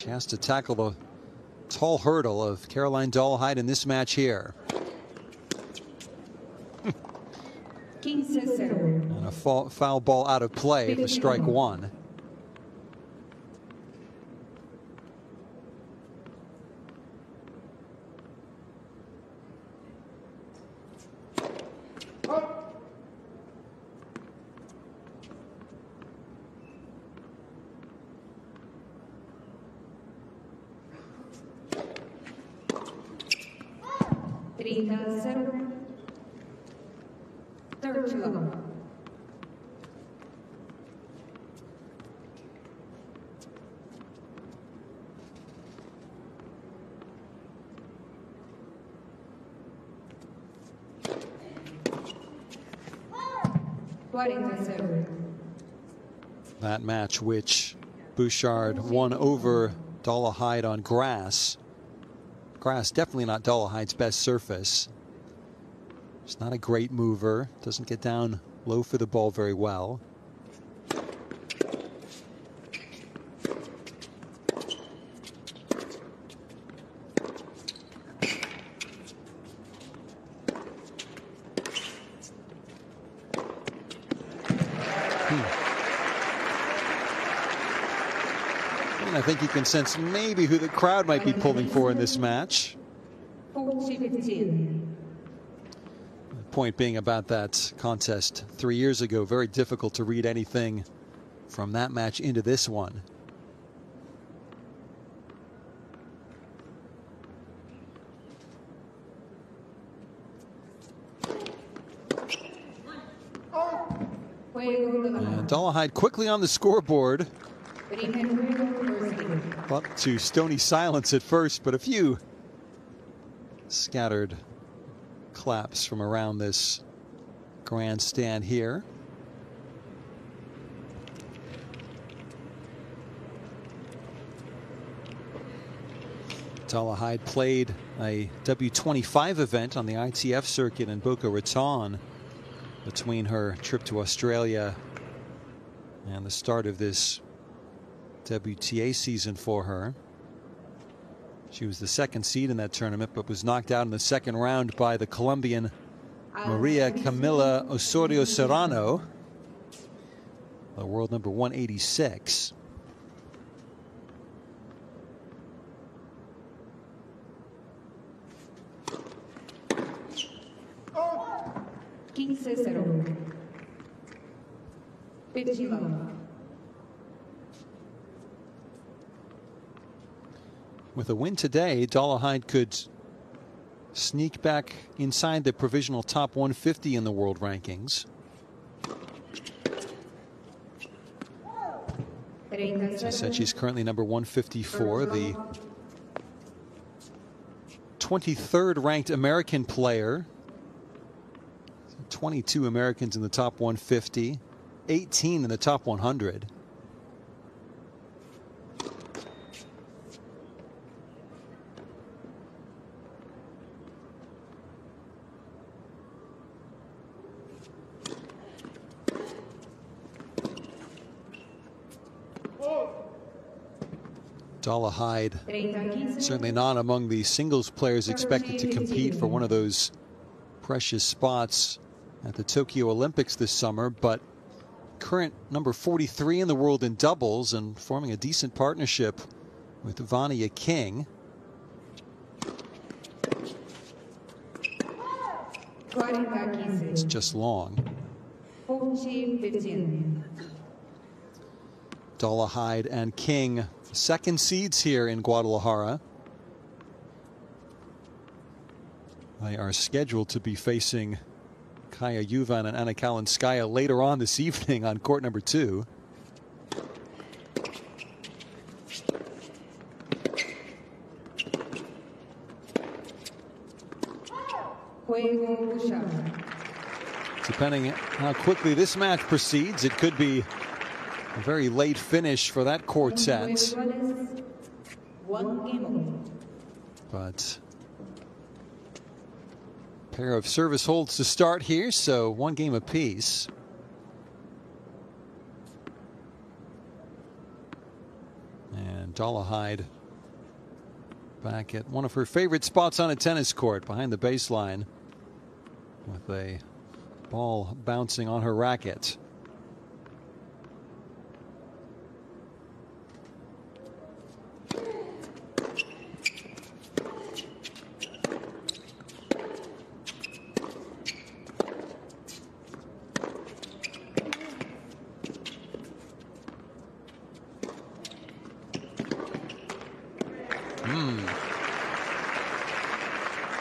She has to tackle the tall hurdle of Caroline Dolehide in this match here. And a foul ball out of play for strike one. That match, which Bouchard won over Dolehide on grass. Grass definitely not Dolehide's best surface. She's not a great mover. Doesn't get down low for the ball very well. I think you can sense maybe who the crowd might be pulling for in this match. The point being about that contest 3 years ago, very difficult to read anything from that match into this one. And Dolehide quickly on the scoreboard. Up to stony silence at first, but a few scattered claps from around this grandstand here. Dolehide played a W25 event on the ITF circuit in Boca Raton between her trip to Australia and the start of this WTA season for her. She was the second seed in that tournament, but was knocked out in the second round by the Colombian Maria Camila Osorio Serrano, the world number 186. With a win today, Dolehide could sneak back inside the provisional top 150 in the world rankings. As I said, she's currently number 154, the 23rd ranked American player. 22 Americans in the top 150, 18 in the top 100. Dolehide certainly not among the singles players expected to compete for one of those precious spots at the Tokyo Olympics this summer, but current number 43 in the world in doubles and forming a decent partnership with Vania King. It's just long. Dolehide and King, second seeds here in Guadalajara. They are scheduled to be facing Kaya Juvan and Anna Kalinskaya later on this evening on court number 2. Depending on how quickly this match proceeds, it could be a very late finish for that quartet. But pair of service holds to start here, so one game apiece. And And Dolehide back at one of her favorite spots on a tennis court, behind the baseline, with a ball bouncing on her racket.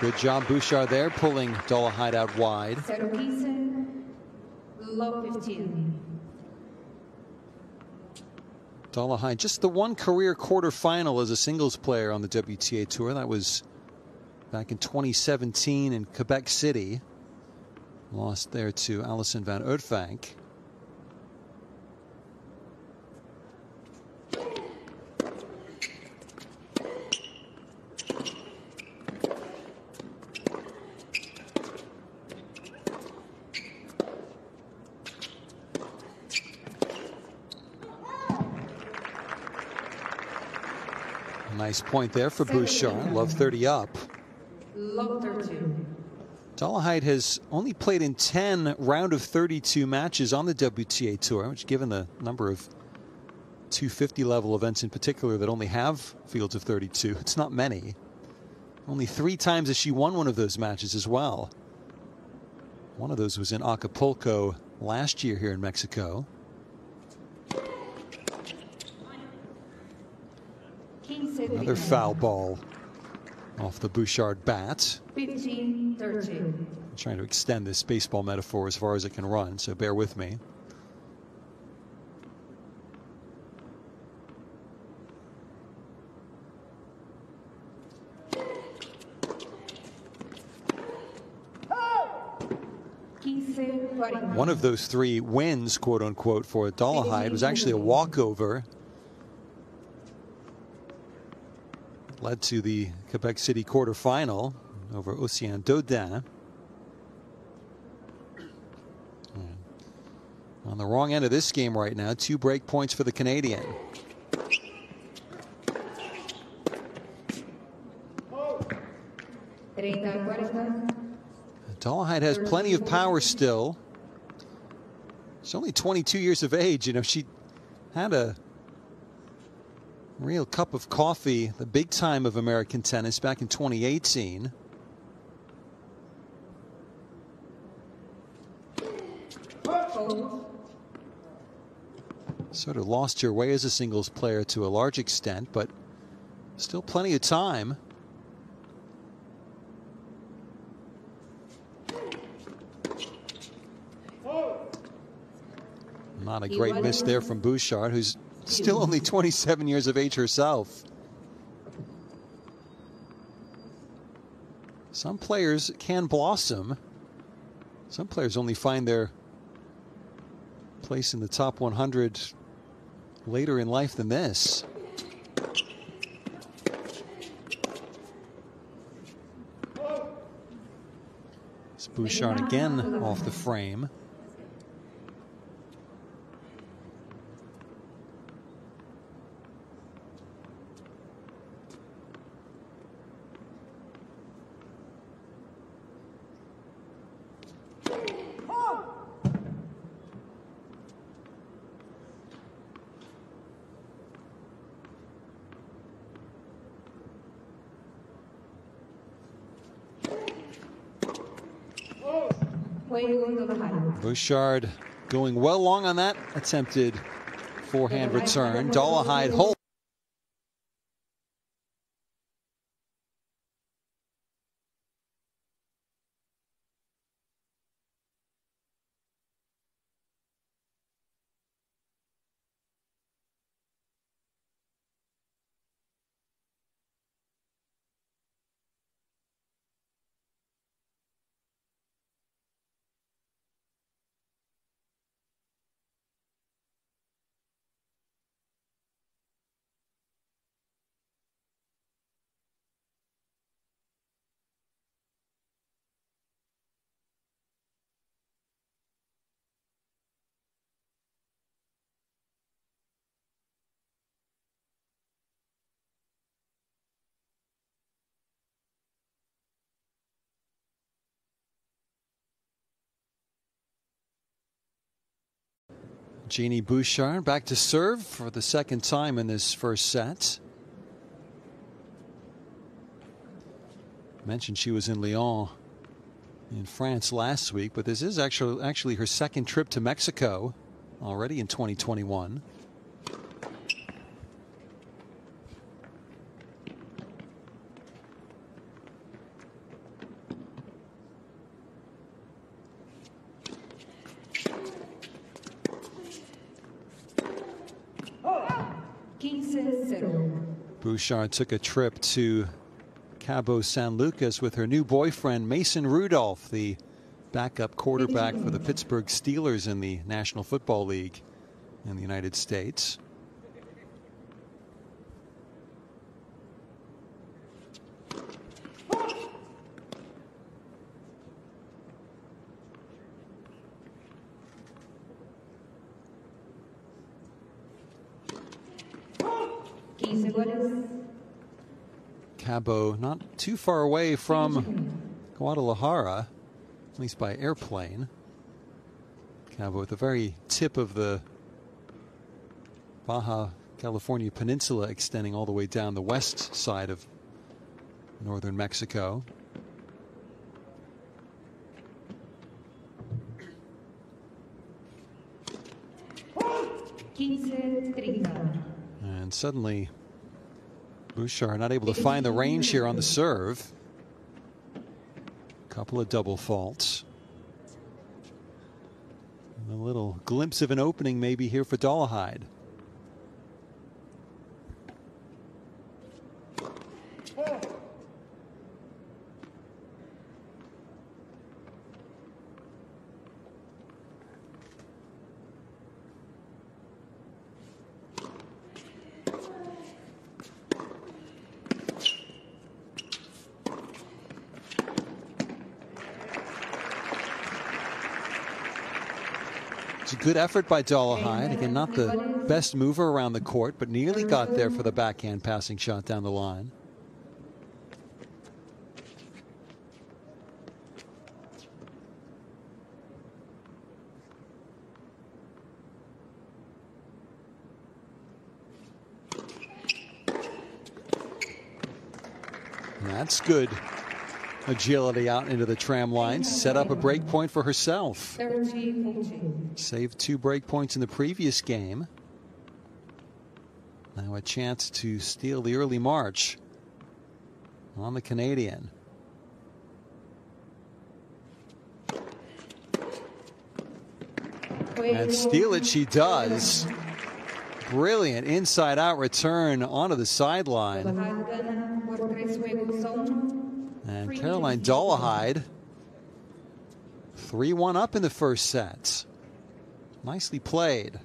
Good job, Bouchard there, pulling Dolehide out wide. Dolehide, just the one career quarterfinal as a singles player on the WTA Tour. That was back in 2017 in Quebec City. Lost there to Alison van Uytvanck. Nice point there for Bouchard. Love 30 up. Dolehide has only played in 10 round of 32 matches on the WTA Tour, which, given the number of 250 level events in particular that only have fields of 32, it's not many. Only 3 times has she won one of those matches as well. One of those was in Acapulco last year here in Mexico. Another foul ball off the Bouchard bat. 15-13. I'm trying to extend this baseball metaphor as far as it can run, so bear with me. One of those 3 wins, quote unquote, for Dolehide was actually a walkover. Led to the Quebec City quarterfinal over Océan Dodin. On the wrong end of this game right now, 2 break points for the Canadian. Dolehide has plenty of power still. She's only 22 years of age. You know, she had a real cup of coffee, the big time of American tennis, back in 2018. Sort of lost her way as a singles player to a large extent, but still plenty of time. Not a great miss there from Bouchard, who's still only 27 years of age herself. Some players can blossom. Some players only find their place in the top 100 later in life than this. It's Bouchard again off the frame. Bouchard going well long on that attempted forehand return. Dolehide holds. Eugenie Bouchard back to serve for the second time in this first set. Mentioned she was in Lyon in France last week, but this is actually her second trip to Mexico already in 2021. Bouchard took a trip to Cabo San Lucas with her new boyfriend Mason Rudolph, the backup quarterback for the Pittsburgh Steelers in the National Football League in the United States. Cabo not too far away from Guadalajara, at least by airplane. Cabo at the very tip of the Baja California Peninsula, extending all the way down the west side of northern Mexico. And suddenly Bouchard not able to find the range here on the serve. Couple of double faults. A little glimpse of an opening maybe here for Dolehide. It's a good effort by Dolehide. Again, not the best mover around the court, but nearly got there for the backhand passing shot down the line. That's good agility out into the tram lines. Set up a break point for herself. Saved 2 break points in the previous game. Now a chance to steal the early march on the Canadian. And steal it she does. Brilliant inside out return onto the sideline. And Caroline Dolehide 3-1 up in the first set. Nicely played.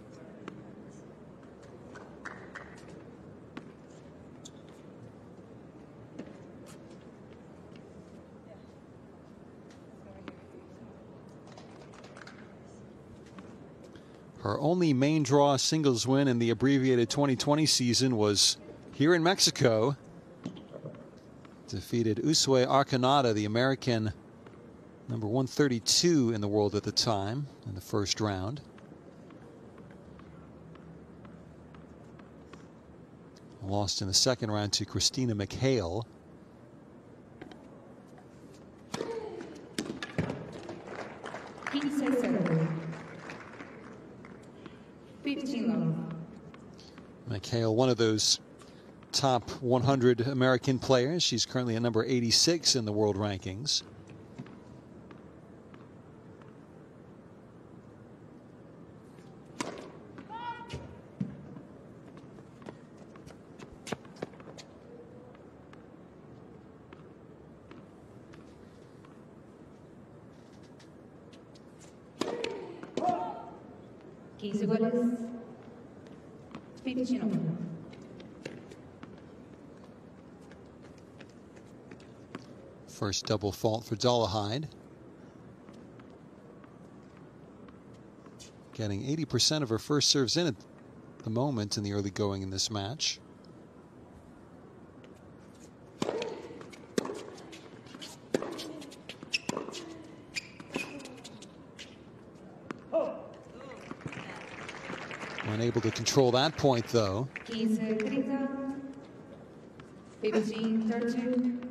Her only main draw singles win in the abbreviated 2020 season was here in Mexico. Defeated Usue Arconada, the American number 132 in the world at the time, in the first round. Lost in the second round to Christina McHale. McHale, one of those top 100 American players. She's currently at number 86 in the world rankings. First double fault for Dolehide. Getting 80% of her first serves in at the moment in the early going in this match. Unable to control that point, though. 15-30, 15-32.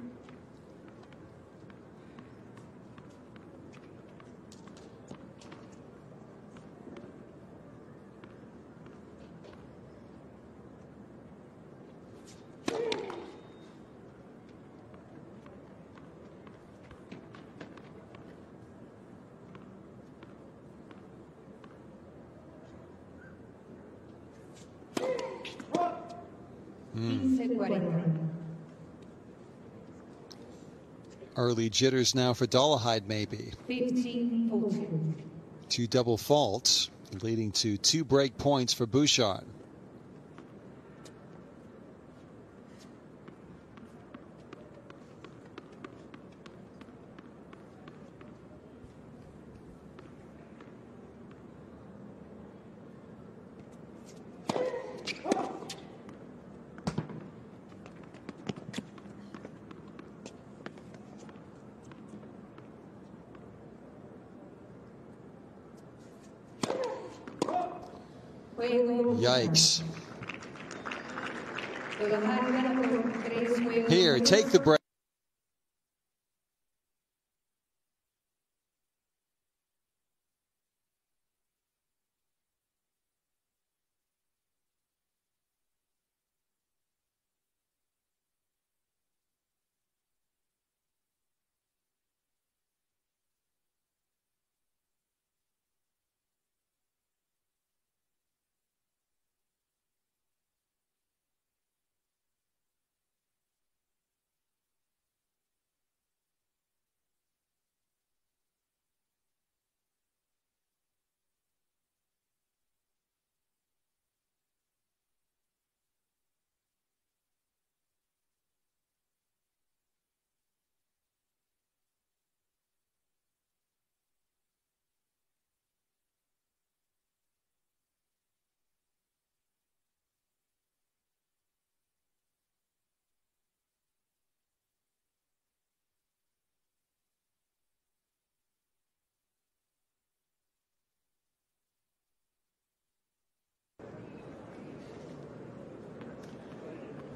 Early jitters now for Dolehide, maybe. 15-14. 2 double faults, leading to 2 break points for Bouchard. Yikes. Here, take the break.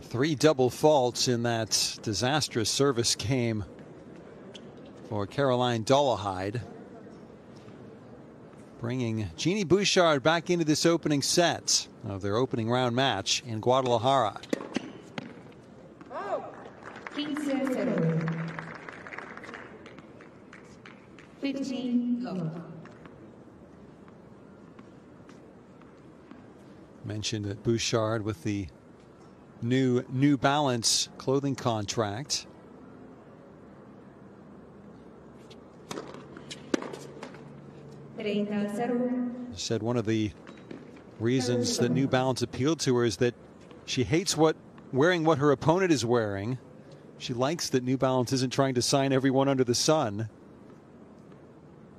Three double faults in that disastrous service game for Caroline Dolehide, bringing Eugenie Bouchard back into this opening set of their opening round match in Guadalajara. 15 love. Mentioned that Bouchard with the New Balance clothing contract. Said one of the reasons that New Balance appealed to her is that she hates wearing what her opponent is wearing. She likes that New Balance isn't trying to sign everyone under the sun.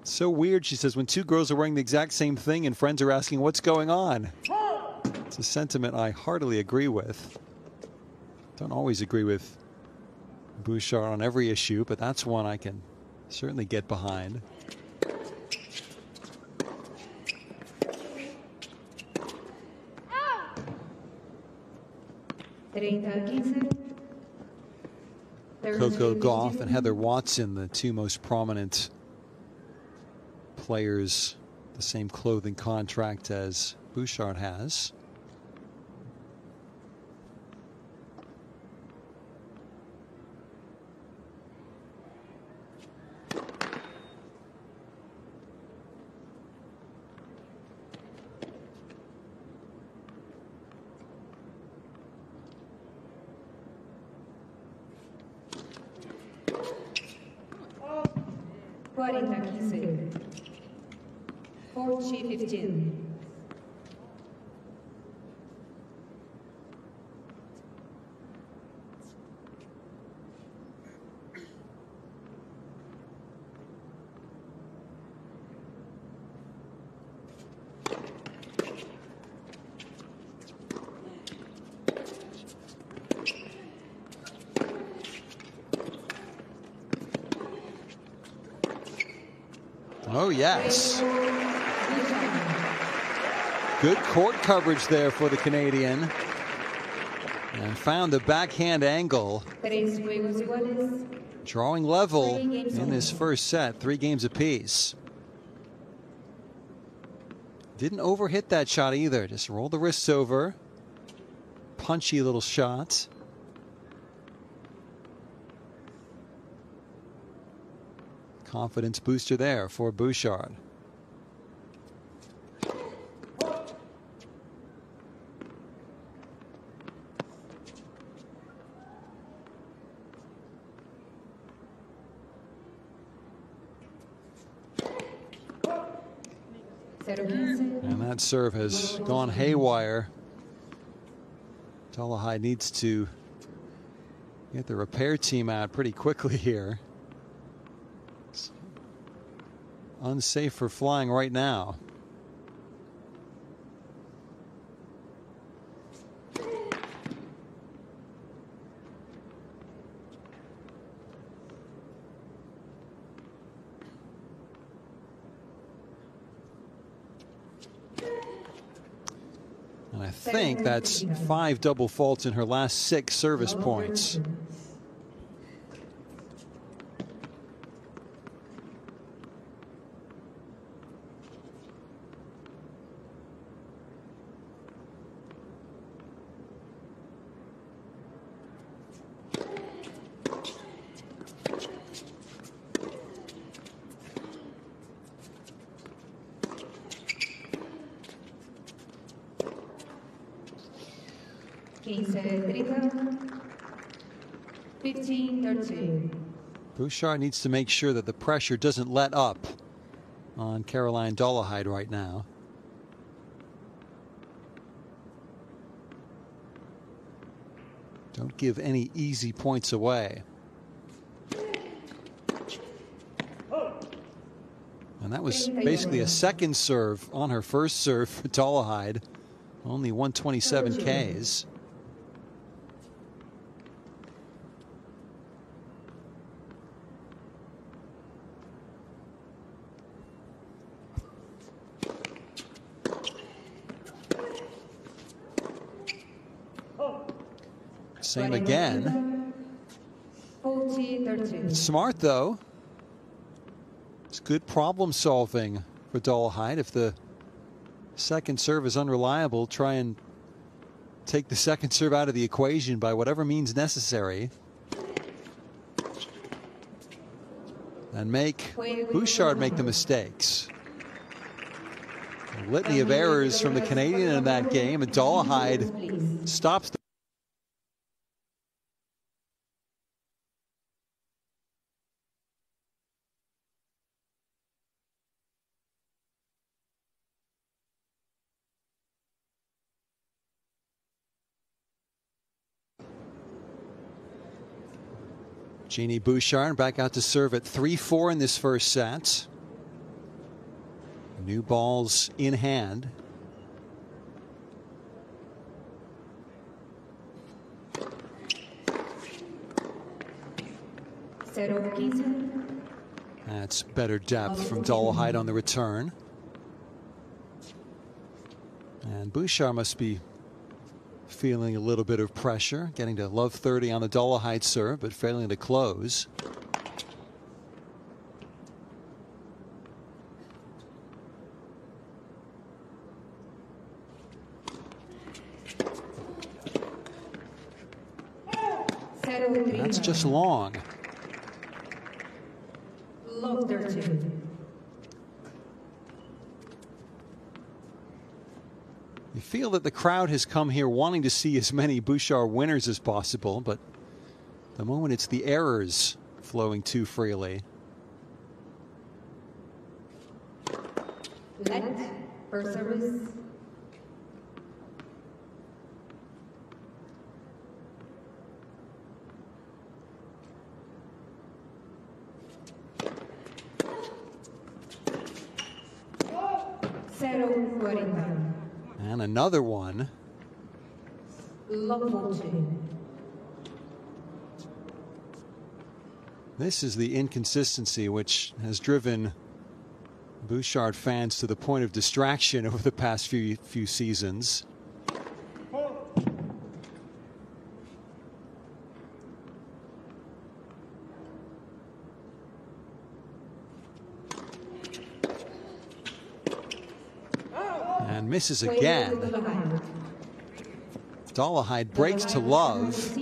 It's so weird, she says, when two girls are wearing the exact same thing and friends are asking what's going on. It's a sentiment I heartily agree with. Don't always agree with Bouchard on every issue, but that's one I can certainly get behind. Coco Gauff and Heather Watson, the two most prominent players, the same clothing contract as Bouchard has. Oh, yes. Good court coverage there for the Canadian. And found the backhand angle. Drawing level in this first set, 3 games apiece. Didn't overhit that shot either. Just rolled the wrists over. Punchy little shot. Confidence booster there for Bouchard. And that serve has gone haywire. Dolehide needs to get the repair team out pretty quickly here. It's unsafe for flying right now. I think that's 5 double faults in her last 6 service points. Bouchard needs to make sure that the pressure doesn't let up on Caroline Dolehide right now. Don't give any easy points away. And that was basically a second serve on her first serve for Dolehide. Only 127 Ks. Same again. It's smart though. It's good problem solving for Dolehide. If the second serve is unreliable, try and take the second serve out of the equation by whatever means necessary. And make Bouchard make the mistakes. A litany of errors from the Canadian in that game, and Dolehide stops the Eugenie Bouchard back out to serve at 3-4 in this first set. New balls in hand. That's better depth from Dolehide on the return. And Bouchard must be feeling a little bit of pressure, getting to love 30 on the Dolehide serve, but failing to close. That's just long. Love 30. You feel that the crowd has come here wanting to see as many Bouchard winners as possible, but at the moment it's the errors flowing too freely. Let for service. And another one. This is the inconsistency which has driven Bouchard fans to the point of distraction over the past few seasons. And misses again. Dolehide breaks to love.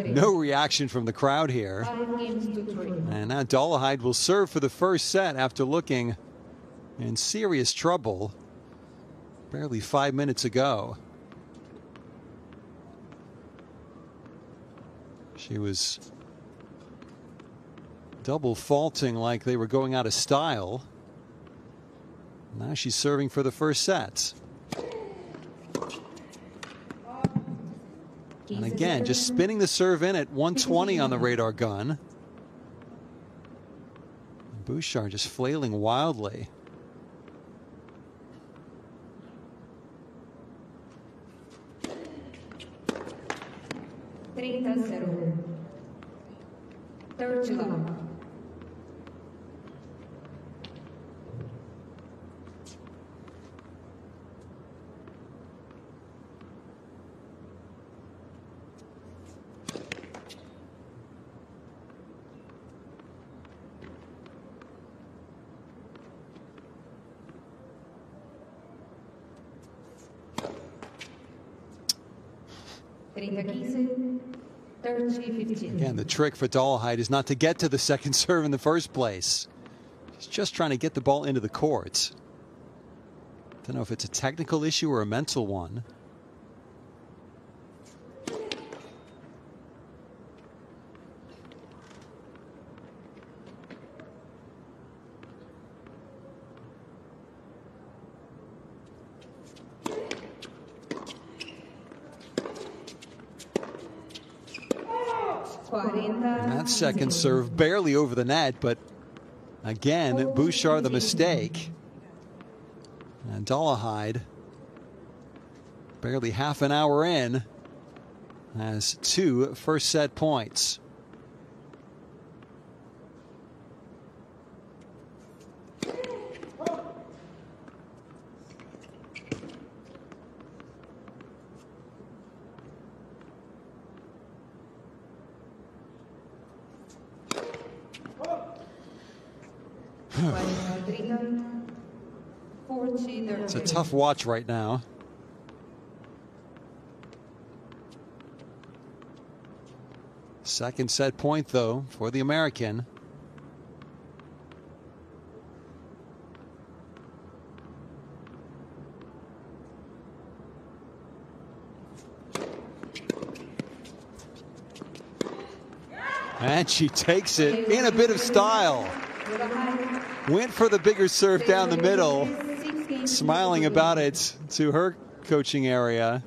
No reaction from the crowd here. And now Dolehide will serve for the first set after looking in serious trouble barely 5 minutes ago. She was double faulting like they were going out of style. Now she's serving for the first set. And again, just spinning the serve in at 120 on the radar gun. Bouchard just flailing wildly. Third love. Again, the trick for Dolehide is not to get to the second serve in the first place. She's just trying to get the ball into the court. Don't know if it's a technical issue or a mental one. And that second serve barely over the net, but again, Bouchard the mistake. And Dolehide, barely half an hour in, has 2 first set points. It's a tough watch right now. Second set point, though, for the American. And she takes it in a bit of style. Went for the bigger serve down the middle, smiling about it to her coaching area.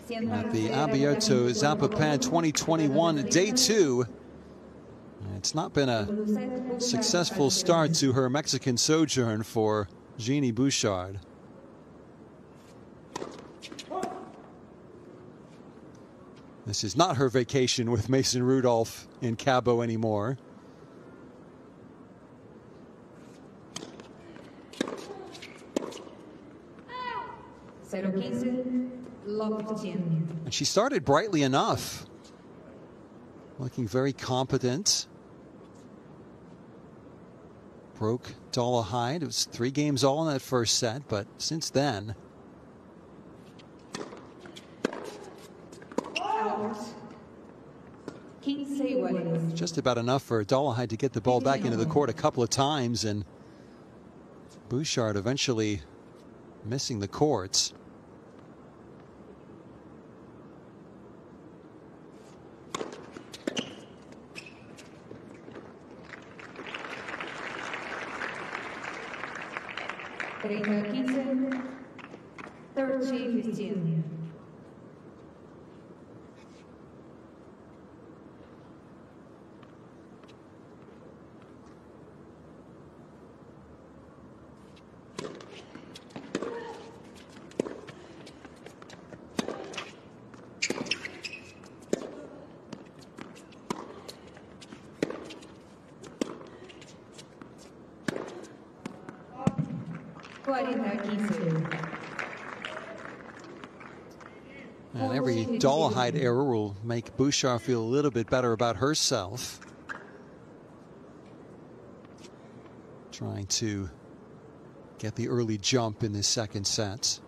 At the Abierto Zapopan 2021 Day 2. It's not been a successful start to her Mexican sojourn for Eugenie Bouchard. This is not her vacation with Mason Rudolph in Cabo anymore. And she started brightly enough, looking very competent. Broke Dolehide. It was 3 games all in that first set, but since then, just about enough for Dolehide to get the ball back into the court a couple of times, and Bouchard eventually missing the courts. Serena 15, 30-15. And every Dolehide error will make Bouchard feel a little bit better about herself. Trying to get the early jump in this second set.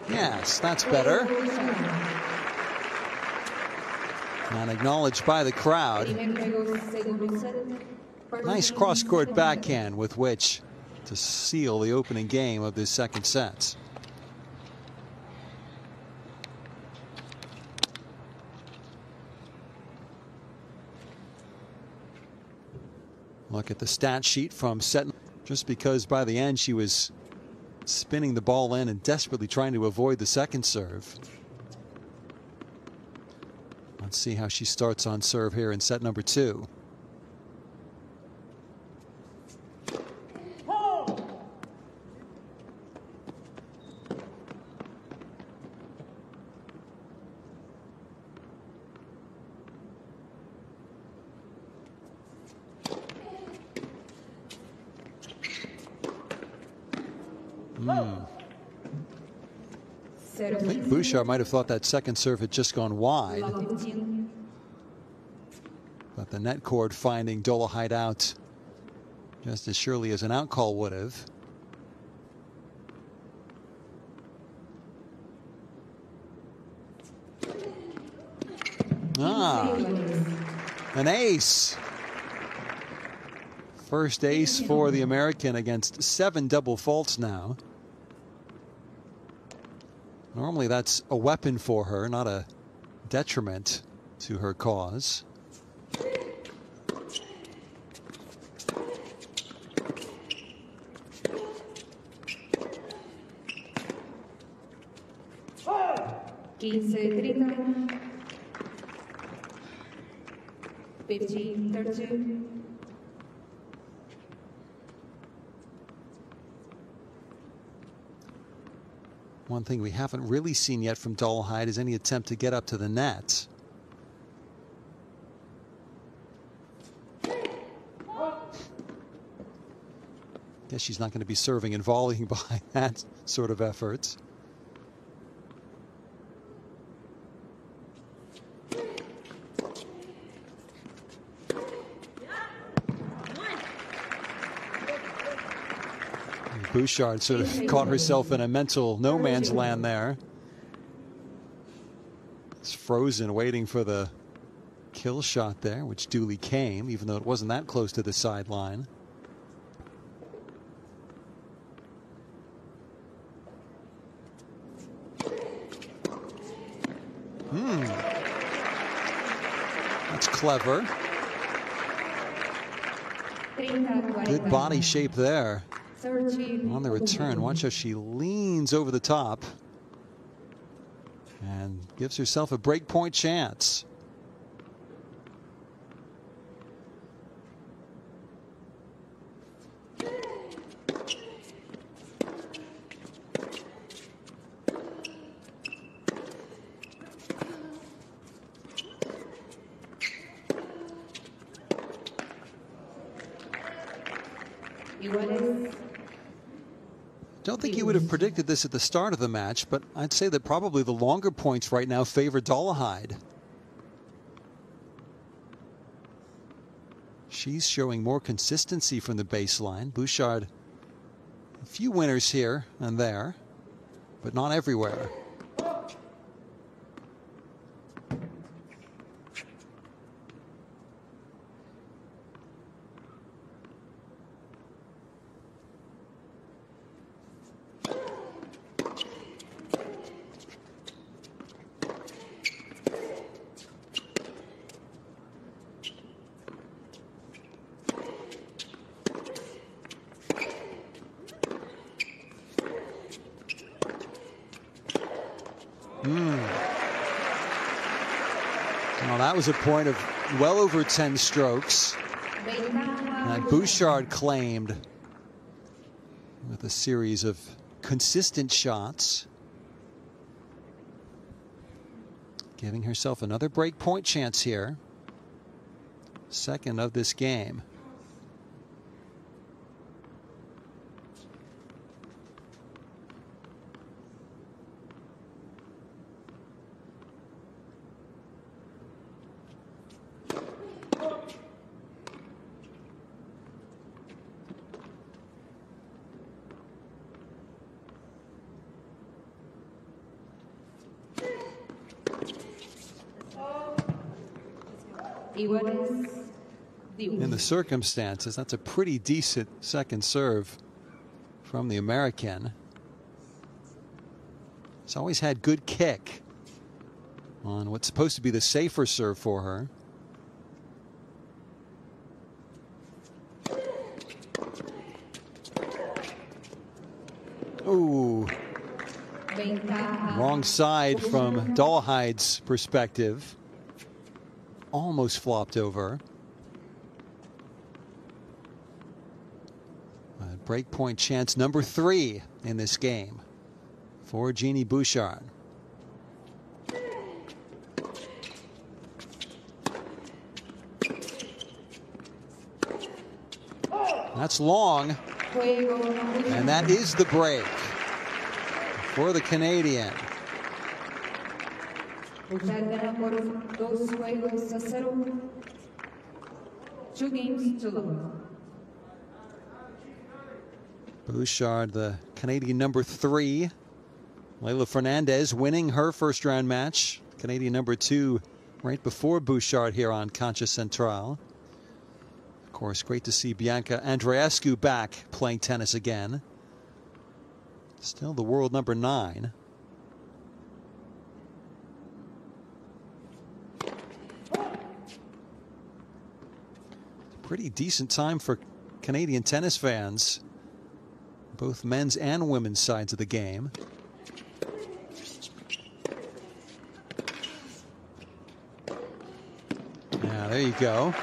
Yes, that's better. And acknowledged by the crowd. Nice cross-court backhand with which to seal the opening game of this second set. Look at the stat sheet from set. Just because by the end she was spinning the ball in and desperately trying to avoid the second serve. Let's see how she starts on serve here in set number 2. I think Bouchard might have thought that second serve had just gone wide. But the net cord finding Dolehide out just as surely as an out call would have. An ace. First ace for the American against 7 double faults now. Normally that's a weapon for her, not a detriment to her cause. One thing we haven't really seen yet from Dolehide is any attempt to get up to the net. Guess she's not going to be serving and volleying behind that sort of effort. Bouchard sort of caught herself in a mental no man's land there. It's frozen, waiting for the kill shot there, which duly came, even though it wasn't that close to the sideline. That's clever. Good body shape there. On the return, watch how she leans over the top and gives herself a breakpoint chance. Don't think you would have predicted this at the start of the match, but I'd say that probably the longer points right now favor Dolehide. She's showing more consistency from the baseline. Bouchard, a few winners here and there, but not everywhere. Well, that was a point of well over 10 strokes. And Bouchard claimed with a series of consistent shots, giving herself another break point chance here. Second of this game. In the circumstances, that's a pretty decent second serve from the American. He's always had good kick on what's supposed to be the safer serve for her. Ooh. Wrong side from Dolehide's perspective. Almost flopped over. Break point chance number 3 in this game for Eugenie Bouchard. That's long, and that is the break for the Canadian. Bouchard, the Canadian number 3. Leylah Fernandez winning her first round match. Canadian number 2 right before Bouchard here on Concha Central. Of course, great to see Bianca Andreescu back playing tennis again. Still the world number 9. Pretty decent time for Canadian tennis fans, both men's and women's sides of the game. Yeah, there you go.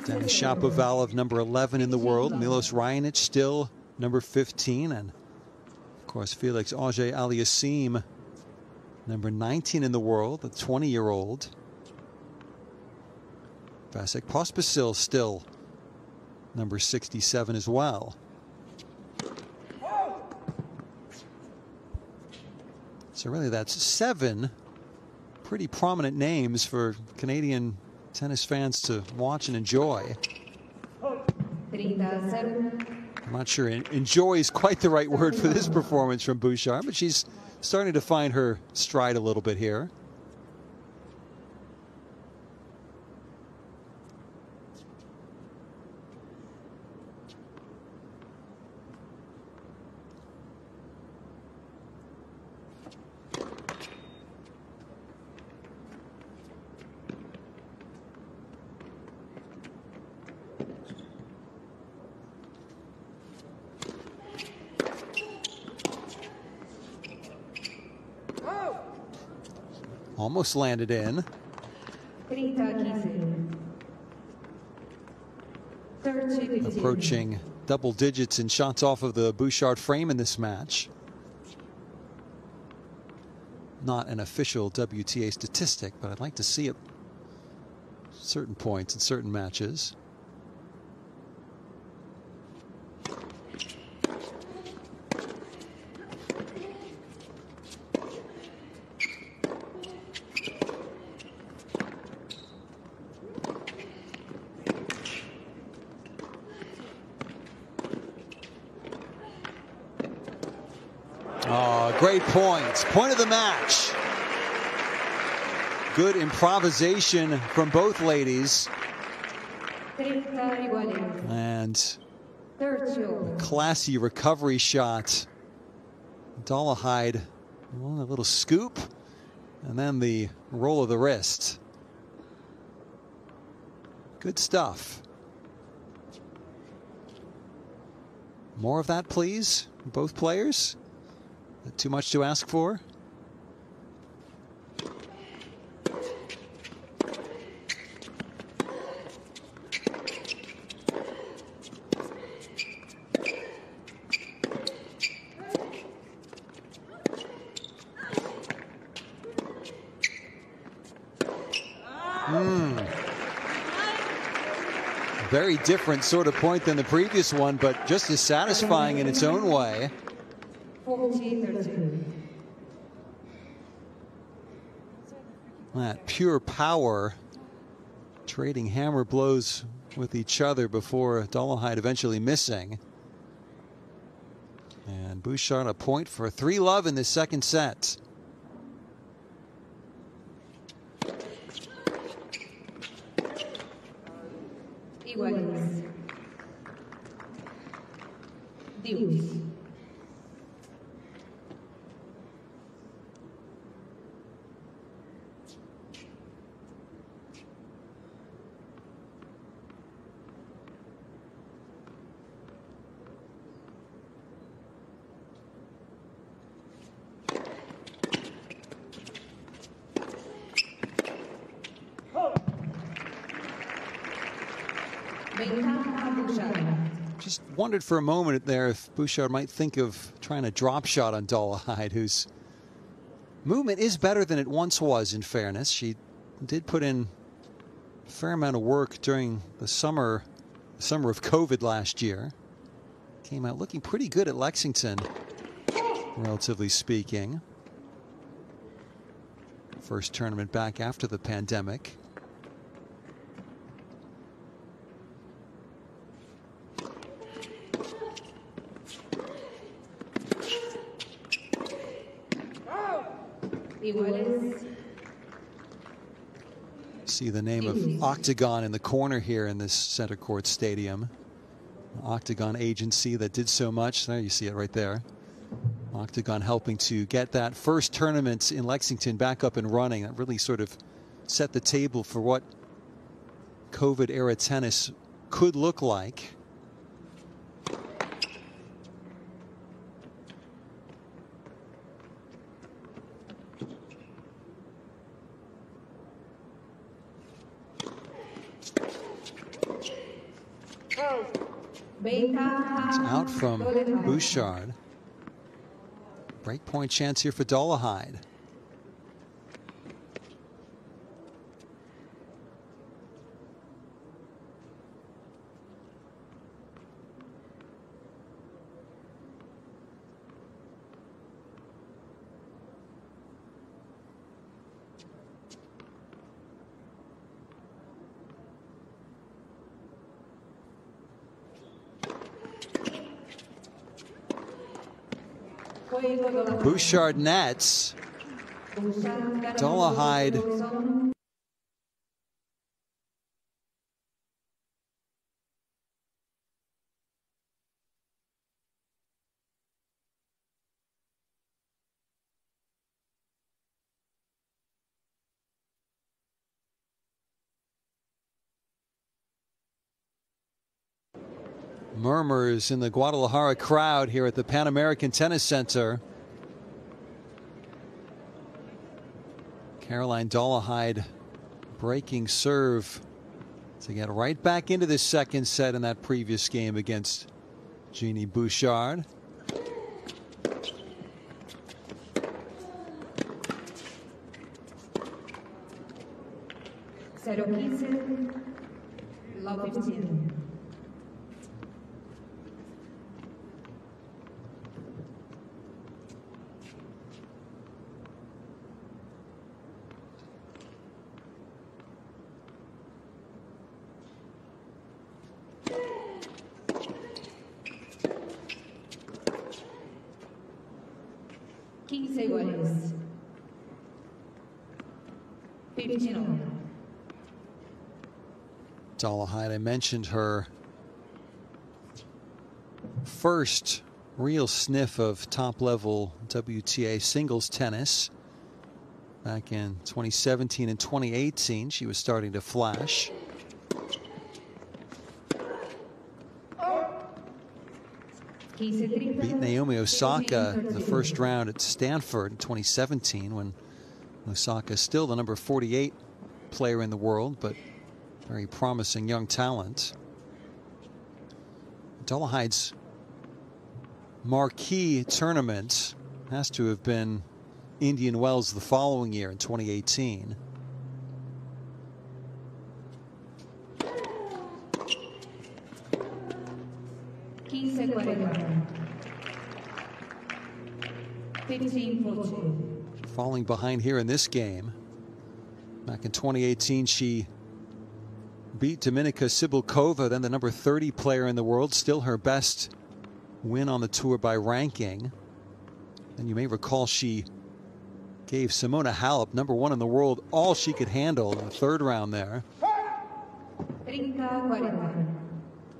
Denis Shapovalov, number 11 in the world. Milos Raonic still number 15. And, of course, Felix Auger-Aliassime, number 19 in the world, the 20-year-old. Vasek Pospisil still number 67 as well. So really that's 7 pretty prominent names for Canadian tennis fans to watch and enjoy. I'm not sure enjoy is quite the right word for this performance from Bouchard, but she's starting to find her stride a little bit here. Almost landed in. Approaching double digits in shots off of the Bouchard frame in this match. Not an official WTA statistic, but I'd like to see it at certain points in certain matches. Great points. Point of the match. Good improvisation from both ladies. And a classy recovery shot. Dolehide, a little scoop, and then the roll of the wrist. Good stuff. More of that, please, both players. Is that too much to ask for? Very different sort of point than the previous one, but just as satisfying in its own way. 40-32. That pure power, trading hammer blows with each other before Dolehide eventually missing. And Bouchard a point for 3-love in the second set. Iguales. Dios. Just wondered for a moment there if Bouchard might think of trying a drop shot on Dolehide, whose movement is better than it once was, in fairness. She did put in a fair amount of work during the summer of COVID last year. Came out looking pretty good at Lexington, relatively speaking. First tournament back after the pandemic. See the name of Octagon in the corner here in this center court stadium. Octagon agency that did so much. There you see it right there. Octagon helping to get that first tournament in Lexington back up and running. That really sort of set the table for what COVID era tennis could look like. It's out from Bouchard. Breakpoint chance here for Dolehide. Bouchard nets. Dolehide murmurs in the Guadalajara crowd here at the Pan American Tennis Center. Caroline Dolehide breaking serve to get right back into the second set in that previous game against Eugenie Bouchard. Dolehide, I mentioned her first real sniff of top-level WTA singles tennis back in 2017 and 2018. She was starting to flash. Beat Naomi Osaka in the first round at Stanford in 2017, when Osaka is still the number 48 player in the world, but very promising young talent. Dolehide's marquee tournament has to have been Indian Wells the following year in 2018. Falling behind here in this game. Back in 2018, she beat Dominika Cibulkova, then the number 30 player in the world, still her best win on the tour by ranking. And you may recall she gave Simona Halep, number 1 in the world, all she could handle in the third round there.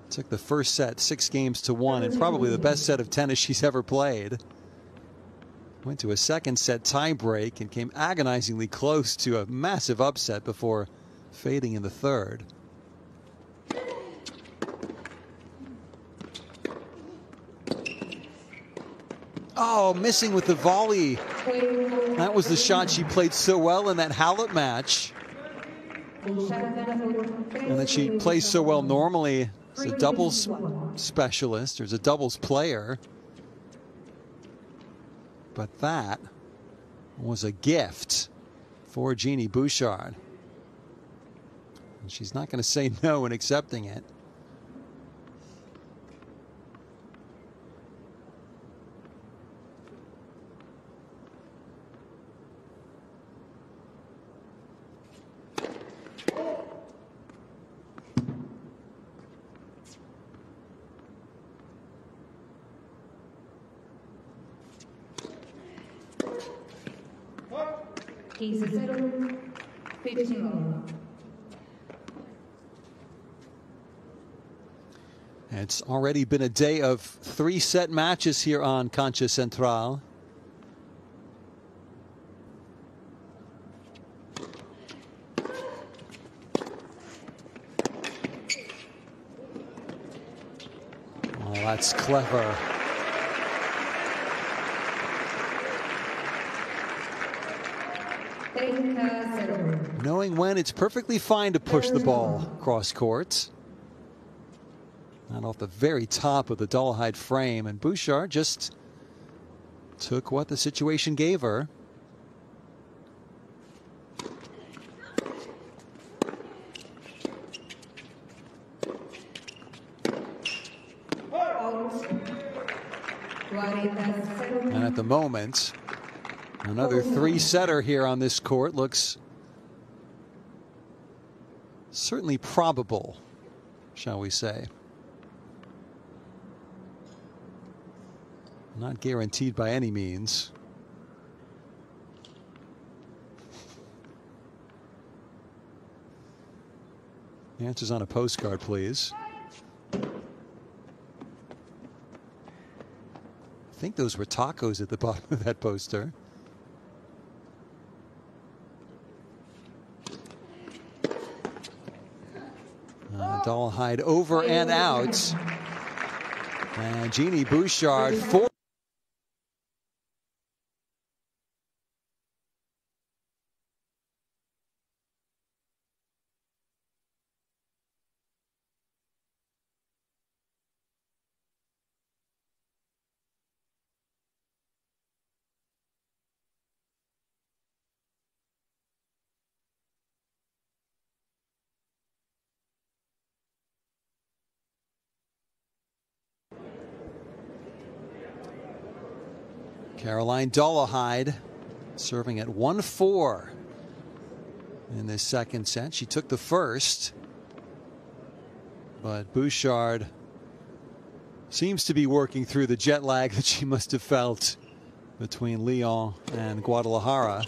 Took the first set 6-1, and probably the best set of tennis she's ever played. Went to a second set tiebreak and came agonizingly close to a massive upset before fading in the third. Oh, missing with the volley. That was the shot she played so well in that Halep match. And that she plays so well normally as a doubles specialist, or as a doubles player. But that was a gift for Eugenie Bouchard. And she's not going to say no in accepting it. It's already been a day of 3-set matches here on Cancha Central. Oh, that's clever. Knowing when it's perfectly fine to push the ball cross court. Not off the very top of the Dolehide frame, and Bouchard just took what the situation gave her. And at the moment, another 3-setter here on this court looks certainly probable, shall we say. Not guaranteed by any means. The answer's on a postcard, please. I think those were tacos at the bottom of that poster. Dolehide over and out. And Eugenie Bouchard for. Caroline Dolehide serving at 1-4 in this second set. She took the first, but Bouchard seems to be working through the jet lag that she must have felt between Lyon and Guadalajara.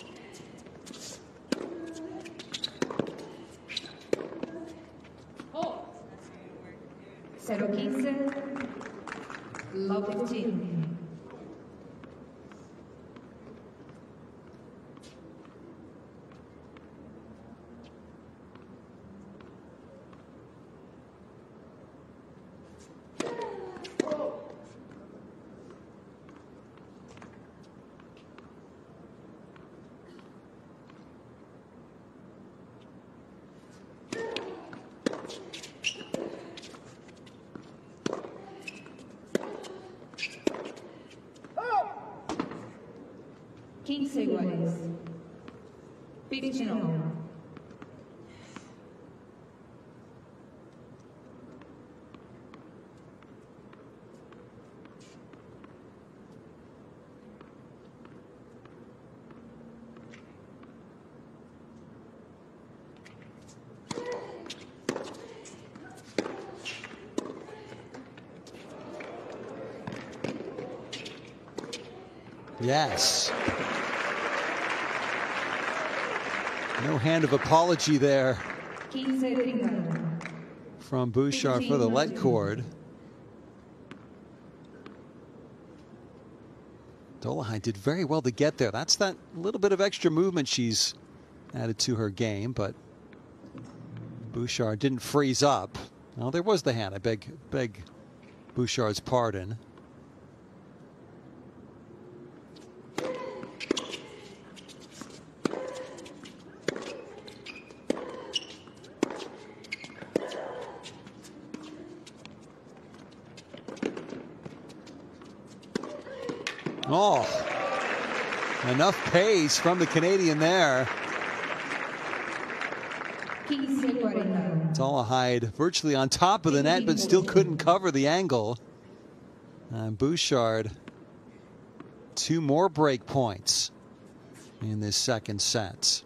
15 iguales. 15. Yes. No hand of apology there from Bouchard for the let cord. Dolehide did very well to get there. That's that little bit of extra movement she's added to her game, but Bouchard didn't freeze up. Well, there was the hand. I beg Bouchard's pardon. Oh, enough pace from the Canadian there. Dolehide virtually on top of the net, but still couldn't cover the angle. And Bouchard, 2 more break points in this second set.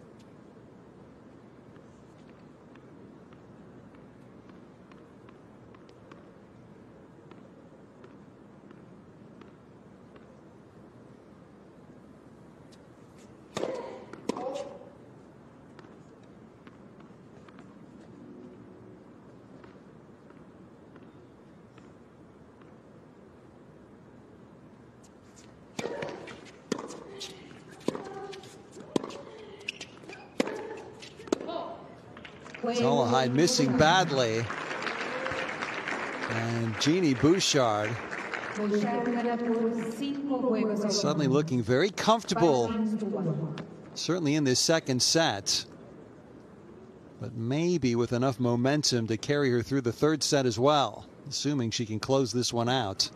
Dolehide missing badly. And Eugenie Bouchard suddenly looking very comfortable, certainly in this second set, but maybe with enough momentum to carry her through the third set as well, assuming she can close this one out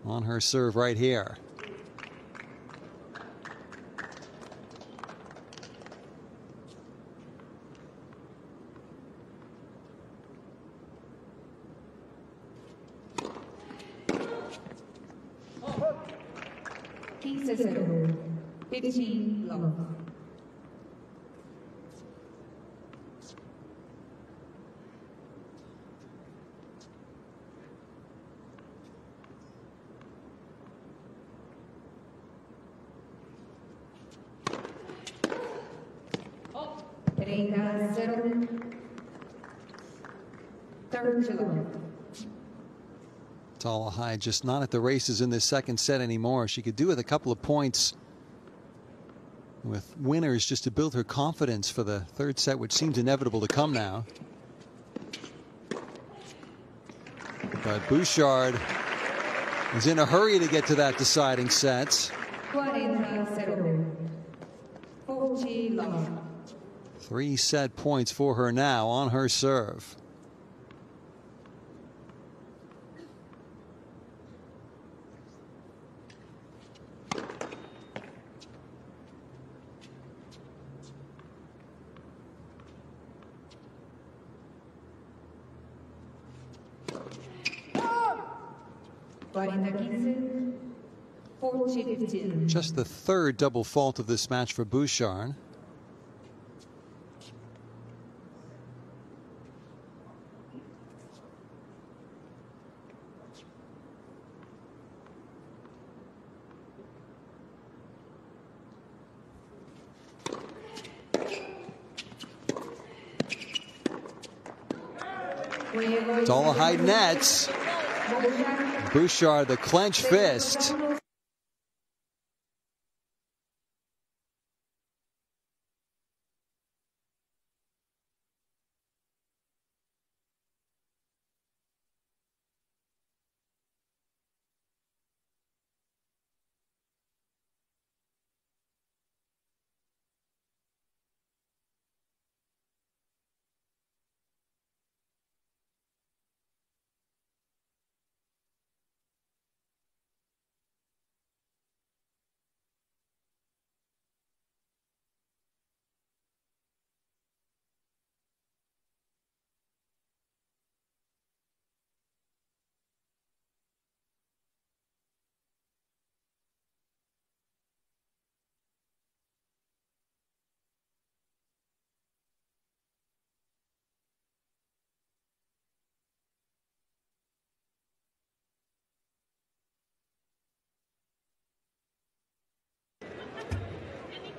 on her serve right here. Dolehide just not at the races in this second set anymore. She could do with a couple of points with winners just to build her confidence for the third set, which seems inevitable to come now. But Bouchard is in a hurry to get to that deciding set. 3 set points for her now on her serve. Just the third double fault of this match for Bouchard. Dolehide nets. Bouchard the clenched fist.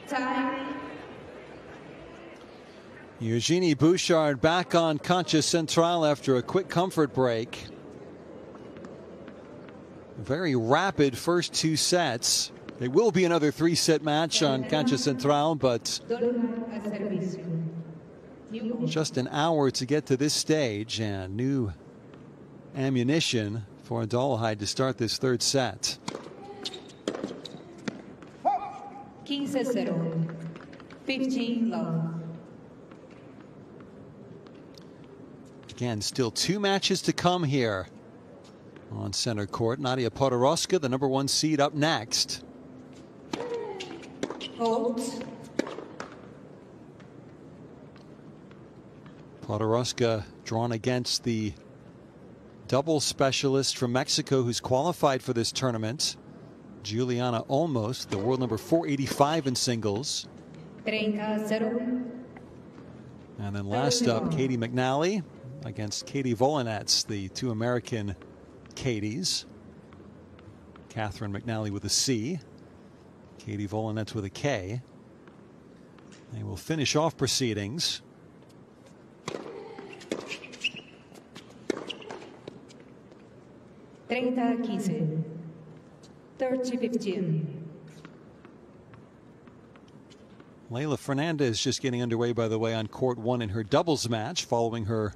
Time. Eugenie Bouchard back on Cancha Central after a quick comfort break. Very rapid first two sets. It will be another three-set match on Cancha Central, but just an hour to get to this stage, and new ammunition for Dolehide to start this third set. 15-0. 15 love. Again, still two matches to come here on center court. Nadia Podoroska, the #1 seed, up next. Hold. Podoroska drawn against the double specialist from Mexico who's qualified for this tournament, Juliana Olmos, the world number 485 in singles. 30-0. And then last up, Katie McNally against Katie Volinets, the two American Katies. Catherine McNally with a C, Katie Volinets with a K. They will finish off proceedings. (30-15). 30-15. Leylah Fernandez just getting underway, by the way, on court one in her doubles match following her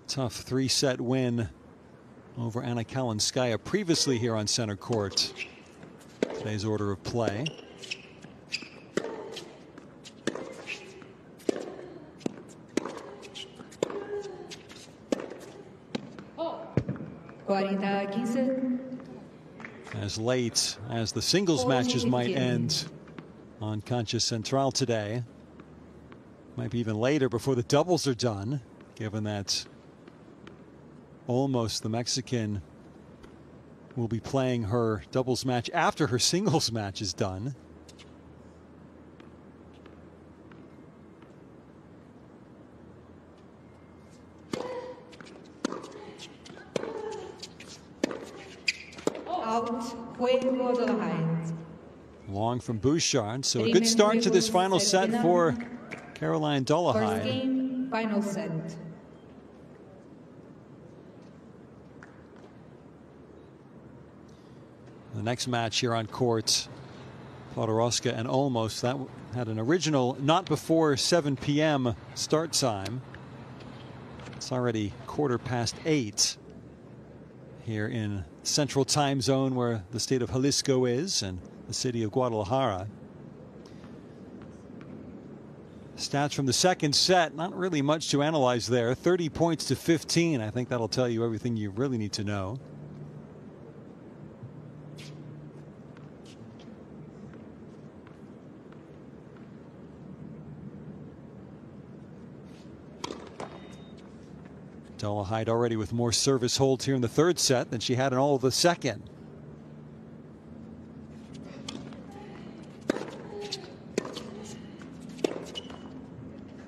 tough three-set win over Anna Kalinskaya previously here on center court. Today's order of play. As late as the singles matches might end on Cancha Central today, might be even later before the doubles are done, given that Olmos, the Mexican, will be playing her doubles match after her singles match is done. Long from Bouchard, so a good start to this final set for Caroline Dolehide. First game, final set. The next match here on court, Podoroska and Olmos, that had an original not before 7 p.m. start time. It's already 8:15 here in Central Time Zone, where the state of Jalisco is, and the city of Guadalajara. Stats from the second set, not really much to analyze there. 30 points to 15. I think that'll tell you everything you really need to know. Dolehide already with more service holds here in the third set than she had in all of the second.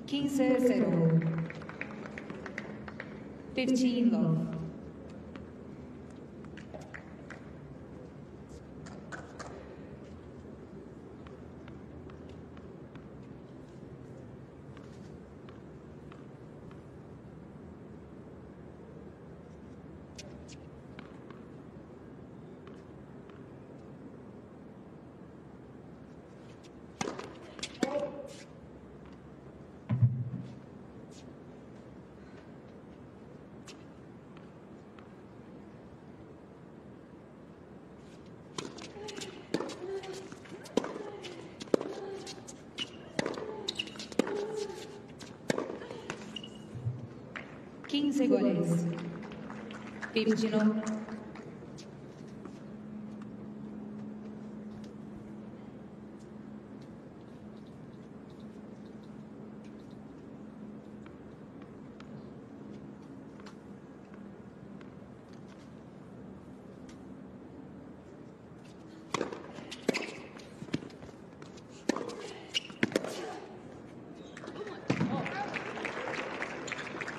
(15-0). 15 love. goles. 15.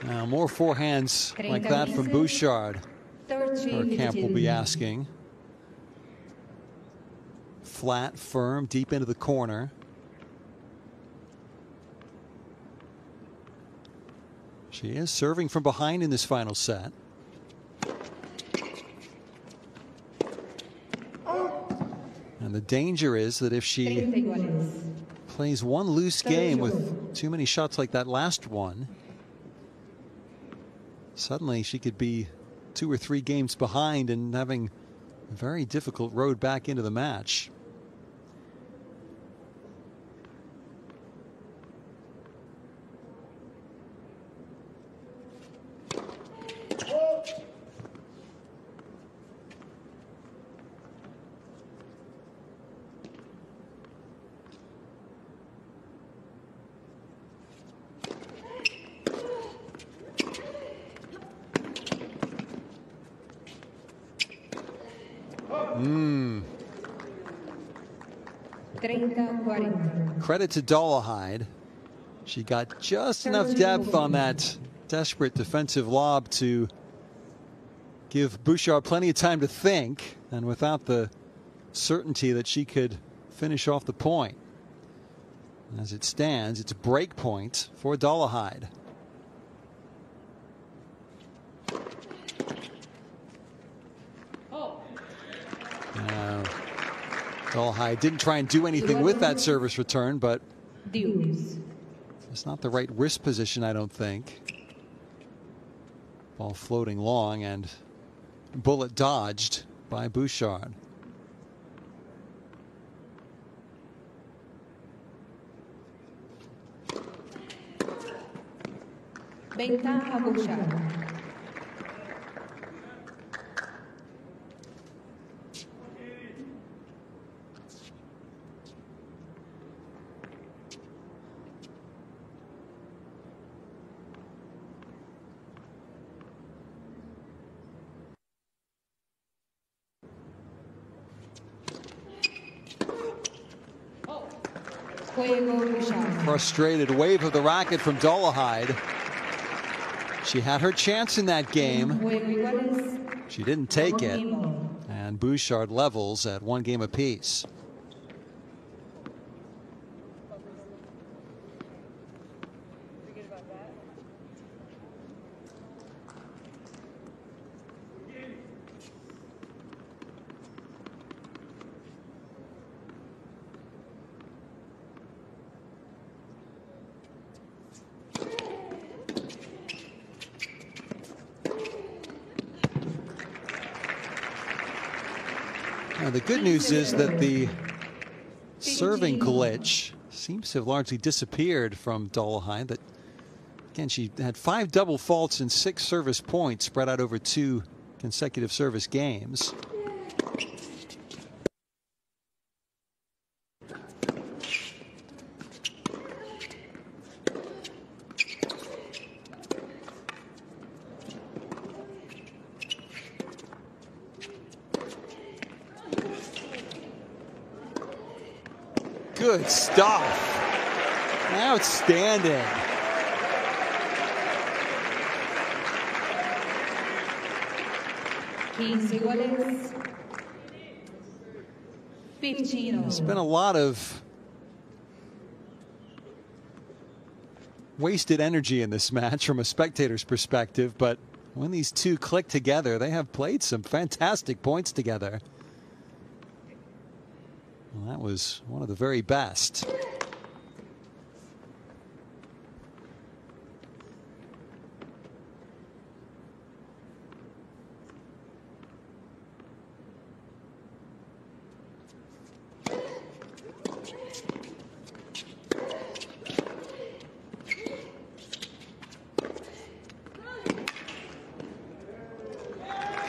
Now more forehands like that from Bouchard. Her camp will be asking. Flat, firm, deep into the corner. She is serving from behind in this final set. And the danger is that if she plays one loose game with too many shots like that last one, suddenly she could be 2 or 3 games behind and having a very difficult road back into the match. Credit to Dolehide. She got just enough depth on that desperate defensive lob to give Bouchard plenty of time to think, and without the certainty that she could finish off the point. As it stands, it's a break point for Dolehide. Dolehide didn't try and do anything with that service return, but it's not the right wrist position, I don't think. Ball floating long and bullet dodged by Bouchard. Ventaja Bouchard. Frustrated wave of the racket from Dolehide. She had her chance in that game. She didn't take it. And Bouchard levels at 1 game apiece. Now, the good news is that the serving glitch seems to have largely disappeared from Dolehide. That, again, she had 5 double faults and 6 service points spread out over 2 consecutive service games. Good stuff. Outstanding. There's been a lot of wasted energy in this match from a spectator's perspective, but when these two click together, they have played some fantastic points together. Well, that was one of the very best.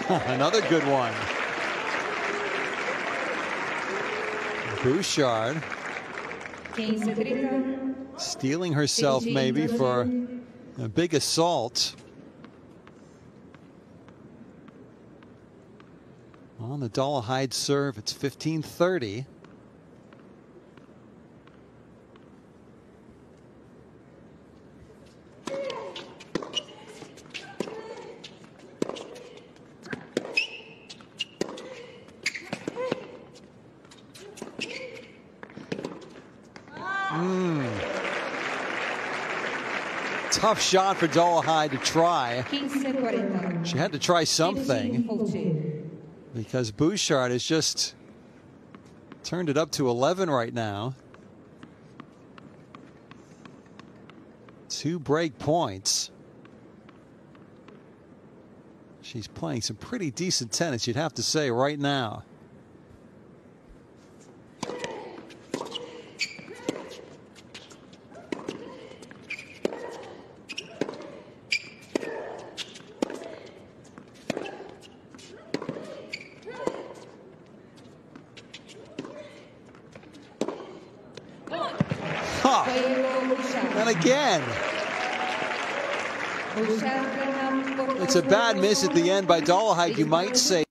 Another good one. Bouchard steeling herself maybe for a big assault on the Dolehide serve. It's 15-30. tough shot for Dolehide to try. She had to try something because Bouchard has just turned it up to 11 right now. 2 break points. She's playing some pretty decent tennis, you'd have to say, right now. And again, it's a bad miss at the end by Dolehide, you might say.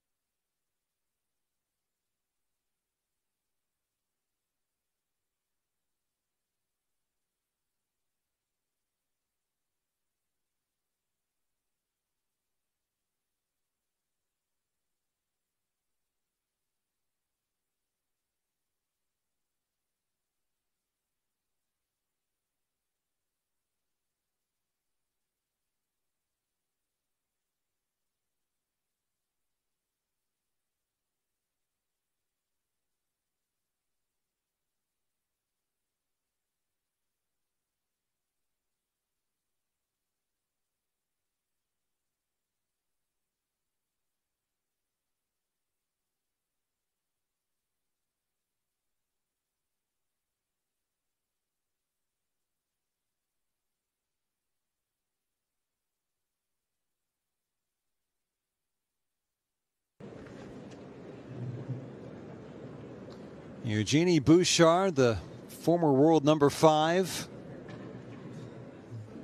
Eugenie Bouchard, the former world #5,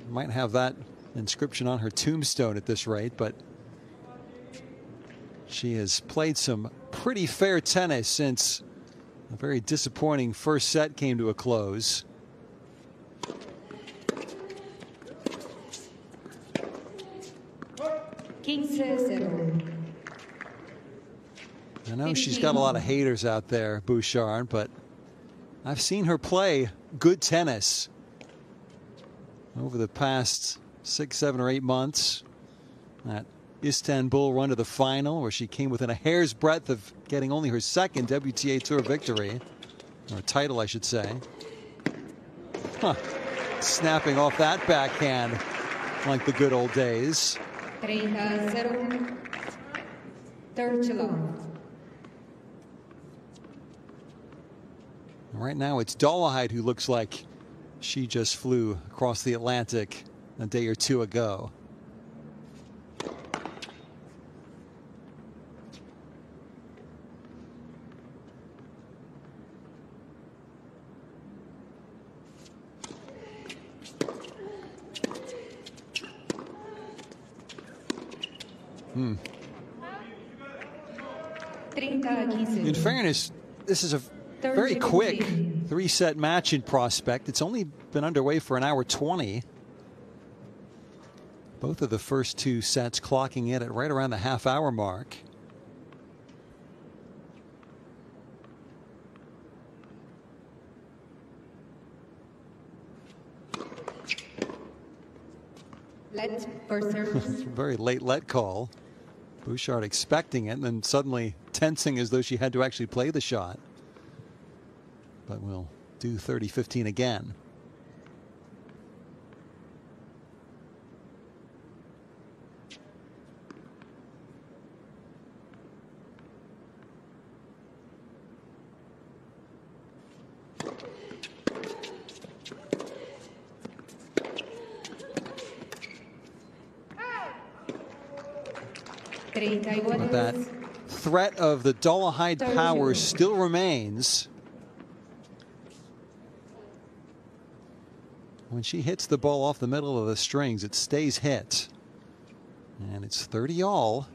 might have that inscription on her tombstone at this rate, but she has played some pretty fair tennis since a very disappointing first set came to a close. I know she's got a lot of haters out there, Bouchard, but I've seen her play good tennis over the past 6, 7, or 8 months. That Istanbul run to the final, where she came within a hair's breadth of getting only her 2nd WTA Tour victory, or title, I should say. Snapping off that backhand like the good old days. Right now it's Dolehide who looks like she just flew across the Atlantic a day or 2 ago. In fairness, this is a very quick 3-set match in prospect. It's only been underway for 1 hour 20. Both of the first 2 sets clocking in at right around the half-hour mark. Very late let call. Bouchard expecting it and then suddenly tensing as though she had to actually play the shot. But we'll do 30-15 again. But that threat of the Dolehide power still remains. When she hits the ball off the middle of the strings, it stays hit. And it's 30 all.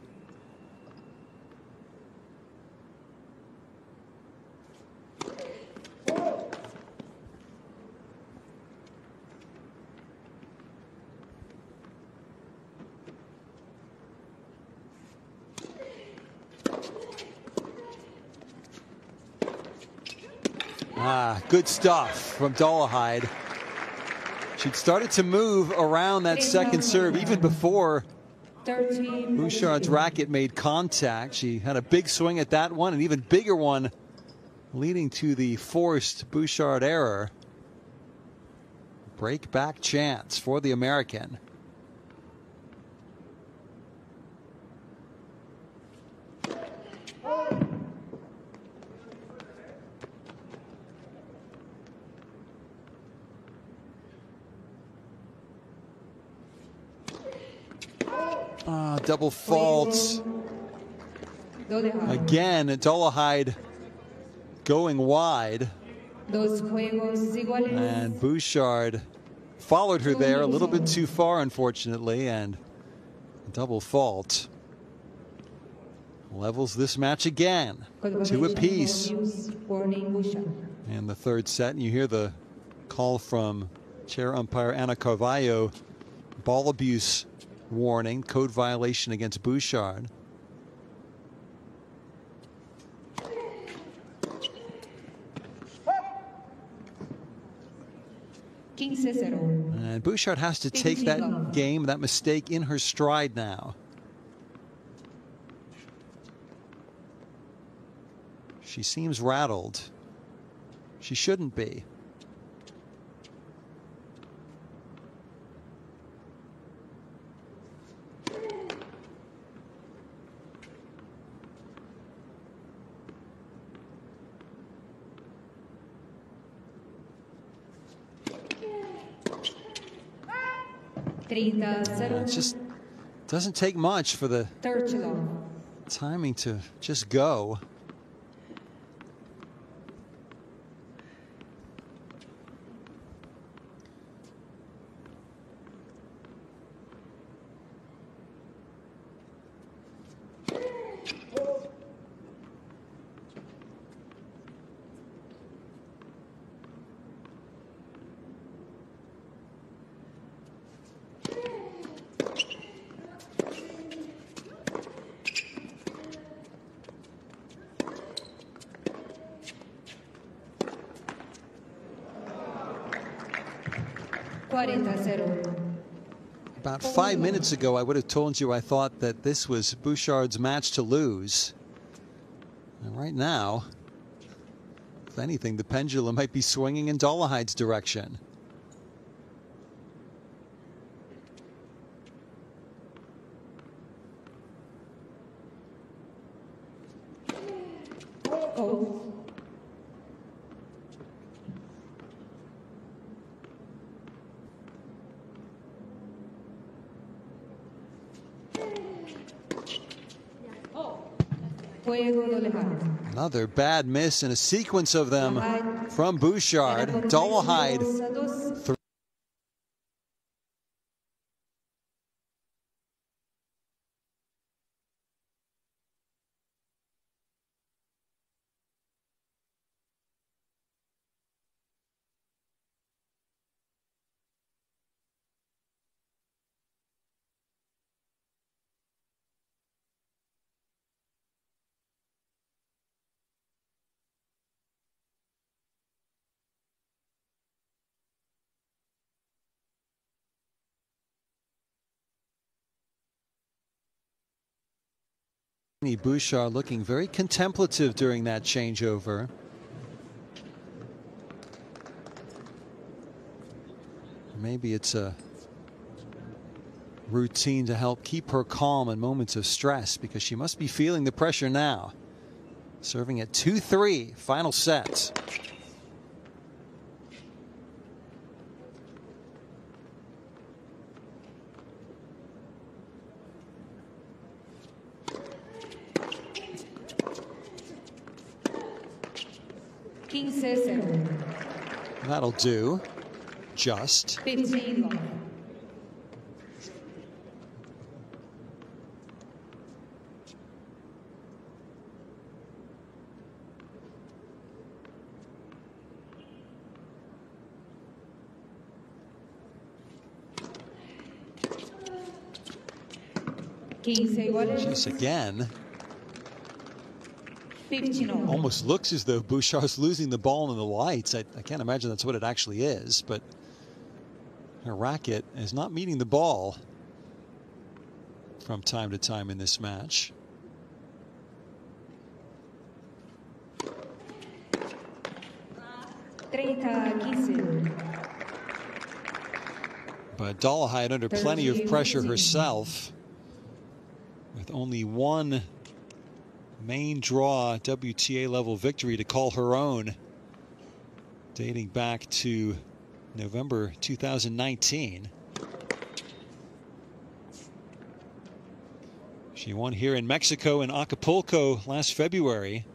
Good stuff from Dolehide. She'd started to move around that second serve even before Bouchard's racket made contact. She had a big swing at that one, an even bigger one, leading to the forced Bouchard error. Break back chance for the American. Double fault. Again, Dolehide going wide. And Bouchard followed her there a little bit too far, unfortunately, and double fault levels this match again. 2 apiece. And the third set, and you hear the call from chair umpire Ana Carvalho. Ball abuse warning, code violation against Bouchard. And Bouchard has to take that game, that mistake, in her stride now. She seems rattled. She shouldn't be. It just doesn't take much for the timing to just go. About 5 minutes ago, I would have told you I thought that this was Bouchard's match to lose. And right now, if anything, the pendulum might be swinging in Dolehide's direction. Another bad miss in a sequence of them from Bouchard. Dolehide. Bouchard looking very contemplative during that changeover. Maybe it's a routine to help keep her calm in moments of stress, because she must be feeling the pressure now. Serving at 2-3, final set. That'll do. Just. 15. Just again. Almost looks as though Bouchard's losing the ball in the lights. I can't imagine that's what it actually is, but Her racket is not meeting the ball from time to time in this match. But Dolehide under plenty of pressure herself, with only one main draw WTA level victory to call her own, dating back to November 2019. She won here in Mexico in Acapulco last February.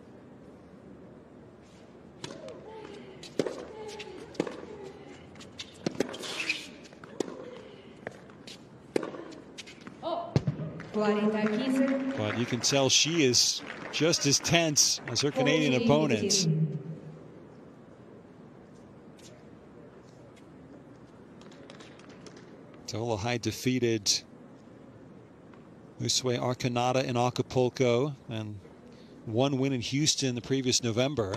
But you can tell she is just as tense as her Canadian opponent. Dolehide defeated Usue Arconada in Acapulco and one win in Houston the previous November.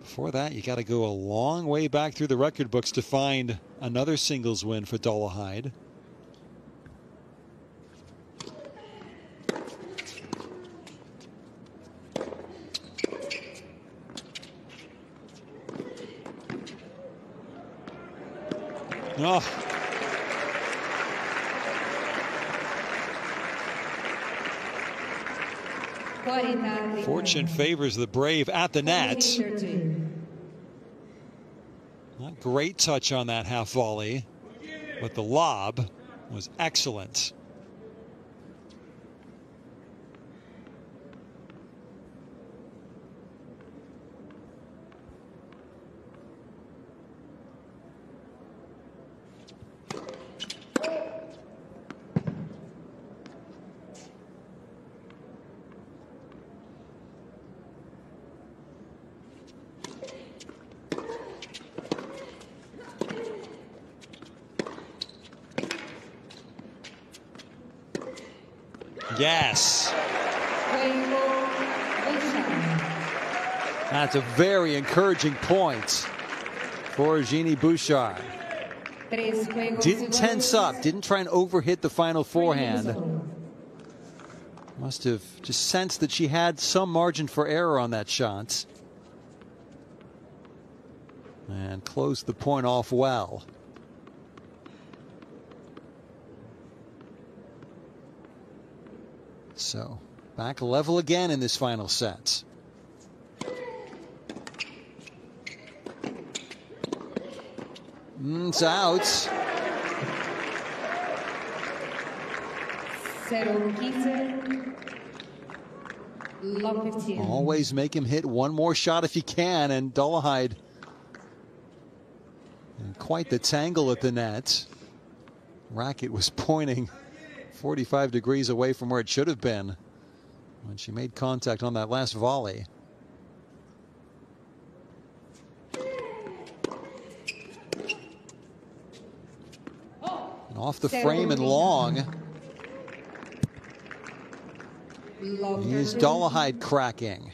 Before that, you got to go a long way back through the record books to find another singles win for Dolehide. Oh. Fortune favors the brave at the net. Not great touch on that half volley, but the lob was excellent. Yes. That's a very encouraging point for Eugenie Bouchard. Didn't tense up, didn't try and overhit the final forehand. Must have just sensed that she had some margin for error on that shot. And closed the point off well. So back level again in this final set. It's out. Always make him hit one more shot if you can, and Dolehide in quite the tangle at the net. Racket was pointing 45 degrees away from where it should have been when she made contact on that last volley. And off the frame and long. Here's Dolehide cracking.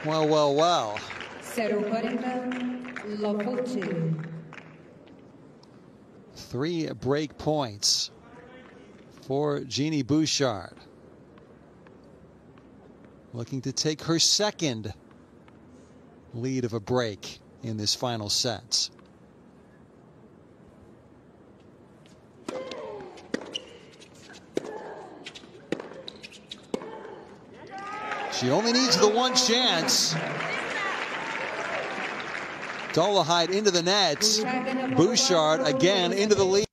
Well, well, well. 3 break points for Eugenie Bouchard. Looking to take her second lead of a break in this final set. She only needs the one chance. Dolehide into the net. Bouchard again into the lead.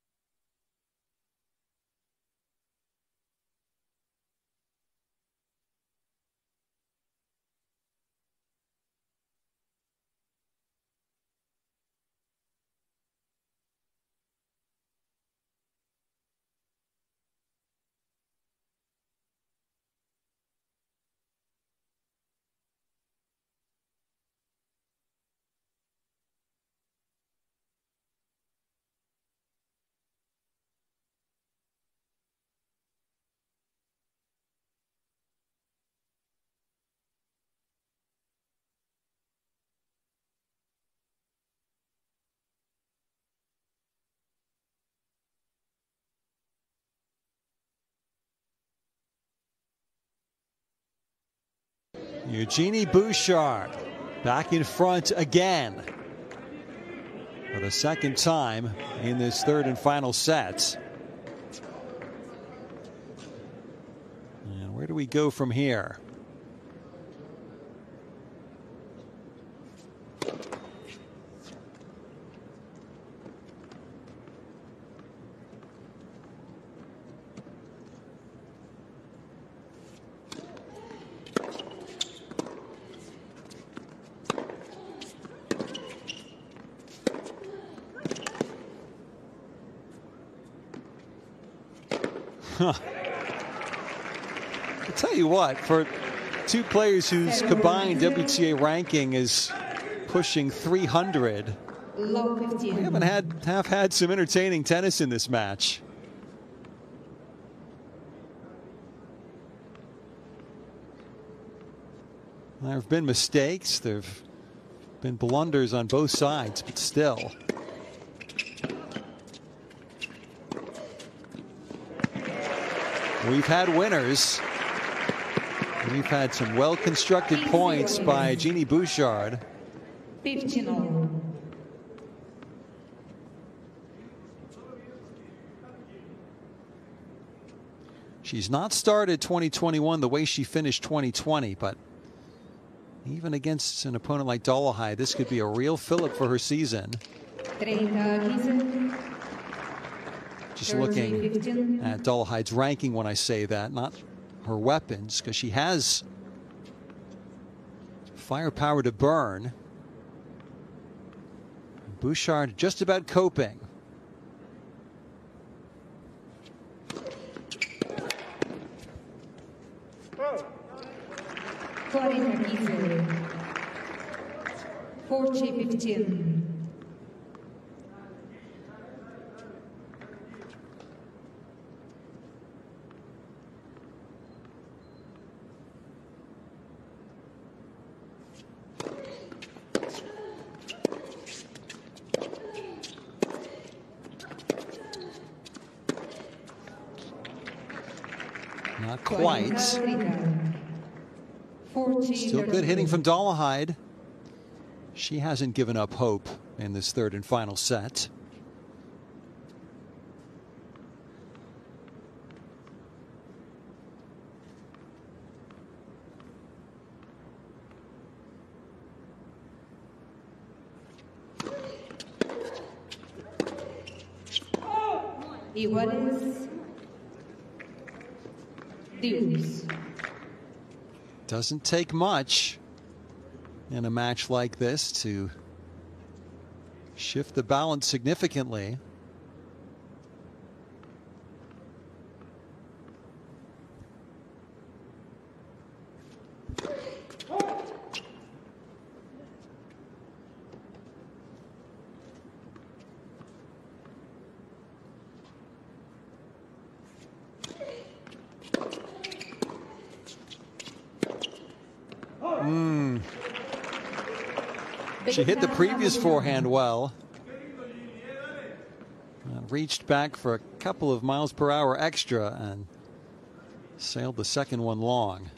Eugenie Bouchard back in front again for the second time in this third and final set. And where do we go from here? I'll tell you what, for two players whose combined WTA ranking is pushing 300, we have had some entertaining tennis in this match. There have been mistakes, there have been blunders on both sides, but still. We've had winners. We've had some well-constructed points by Eugenie Bouchard. 15-all. She's not started 2021 the way she finished 2020, but even against an opponent like Dolehide, this could be a real fillip for her season. 30-15. Just looking at Dolehide's ranking when I say that, not her weapons, because she has firepower to burn. Bouchard just about coping. Florida 40-15. Not quite. Still good hitting from Dolehide. She hasn't given up hope in this third and final set. Iguales. Deuce. Doesn't take much in a match like this to shift the balance significantly. She hit the previous forehand well. Reached back for a couple of miles per hour extra and sailed the second one long.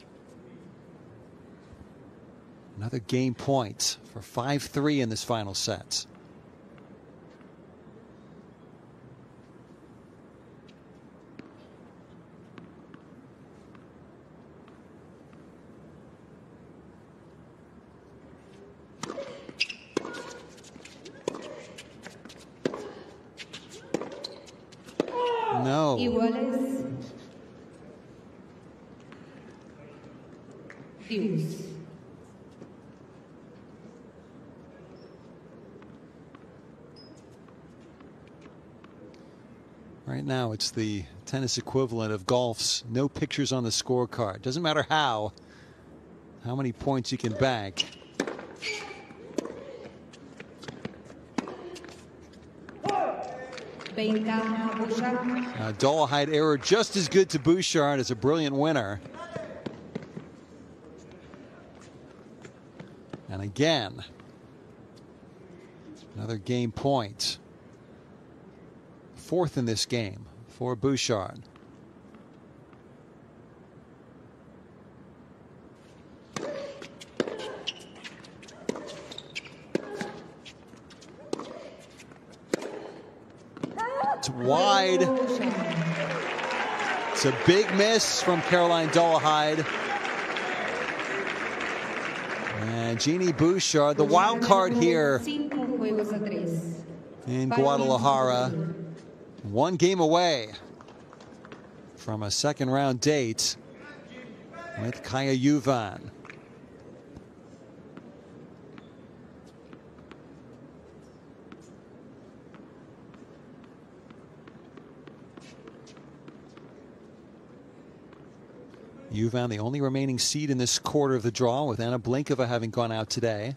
Another game point for 5-3 in this final set. No. Iguales. Deuce. Right now, it's the tennis equivalent of golf's no pictures on the scorecard. Doesn't matter how many points you can bank. Dolehide error just as good to Bouchard as a brilliant winner. And again, another game point. Fourth in this game for Bouchard. It's wide. It's a big miss from Caroline Dolehide. And Eugenie Bouchard, the wild card here in Guadalajara. 1 game away from a second round date with Kaja Juvan. Juvan, the only remaining seed in this quarter of the draw, with Anna Blinkova having gone out today.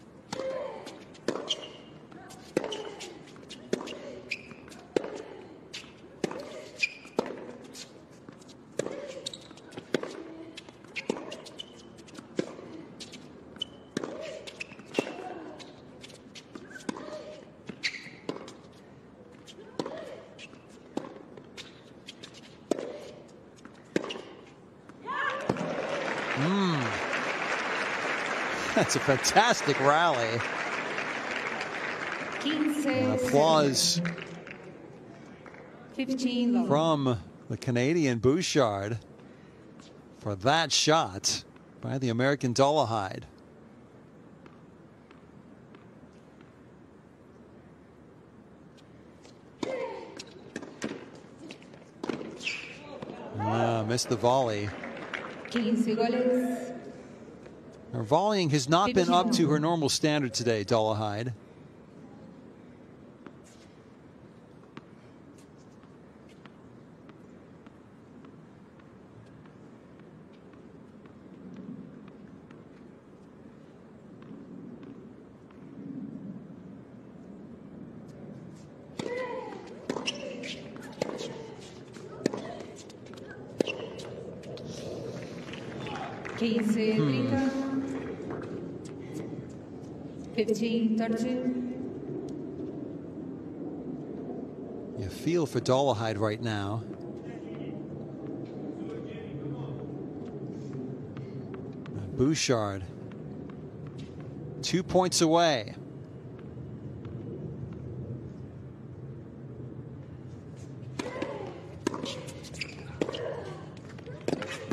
That's a fantastic rally. And applause from the Canadian Bouchard for that shot by the American Dolehide. Missed the volley. Her volleying has not been up to her normal standard today, Dolehide. Hmm. 15-30. You feel for Dolehide right now. Bouchard 2 points away.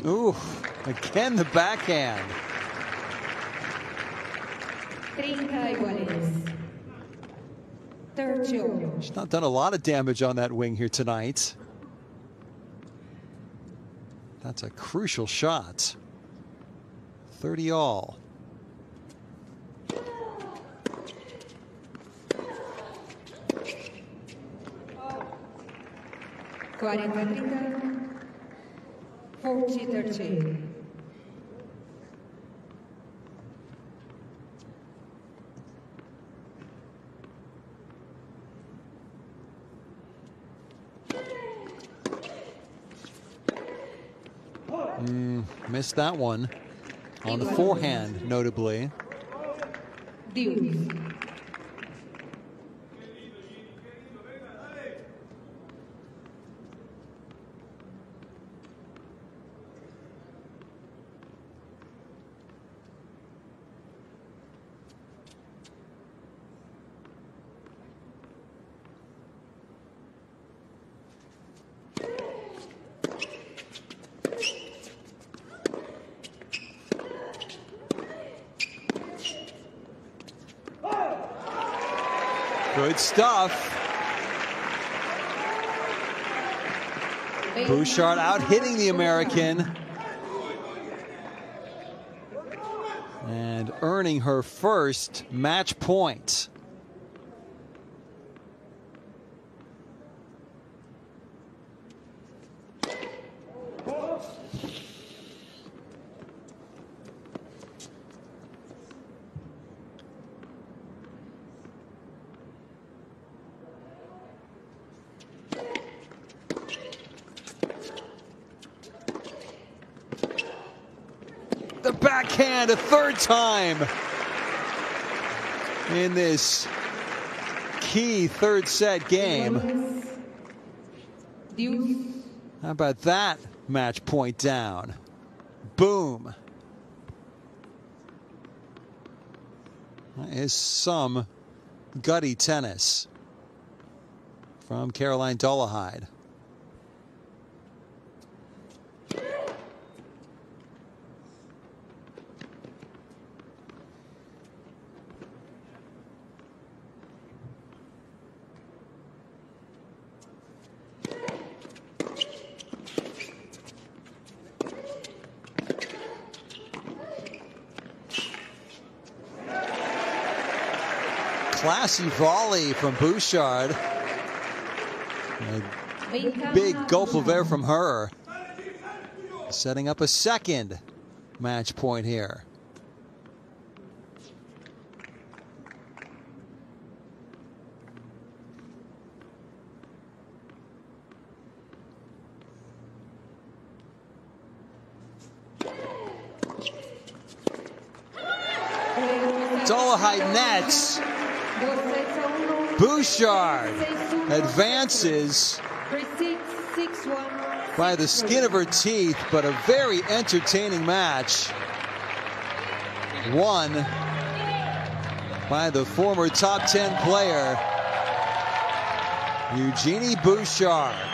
Ooh, again the backhand. 30 iguales. 38. She's not done a lot of damage on that wing here tonight. That's a crucial shot. 30 all. Quarenta, 40-30. Missed that one on the forehand, notably. Deus. Good stuff. Bouchard out hitting the American and earning her first match point. The backhand a third time in this key third set game. How about that match point down? Boom. That is some gutty tennis. from Caroline Dolehide. Classy volley from Bouchard. A big gulp of air from her. Setting up a second match point here. Dolehide nets. Bouchard advances by the skin of her teeth, but a very entertaining match. Won by the former top 10 player, Eugenie Bouchard.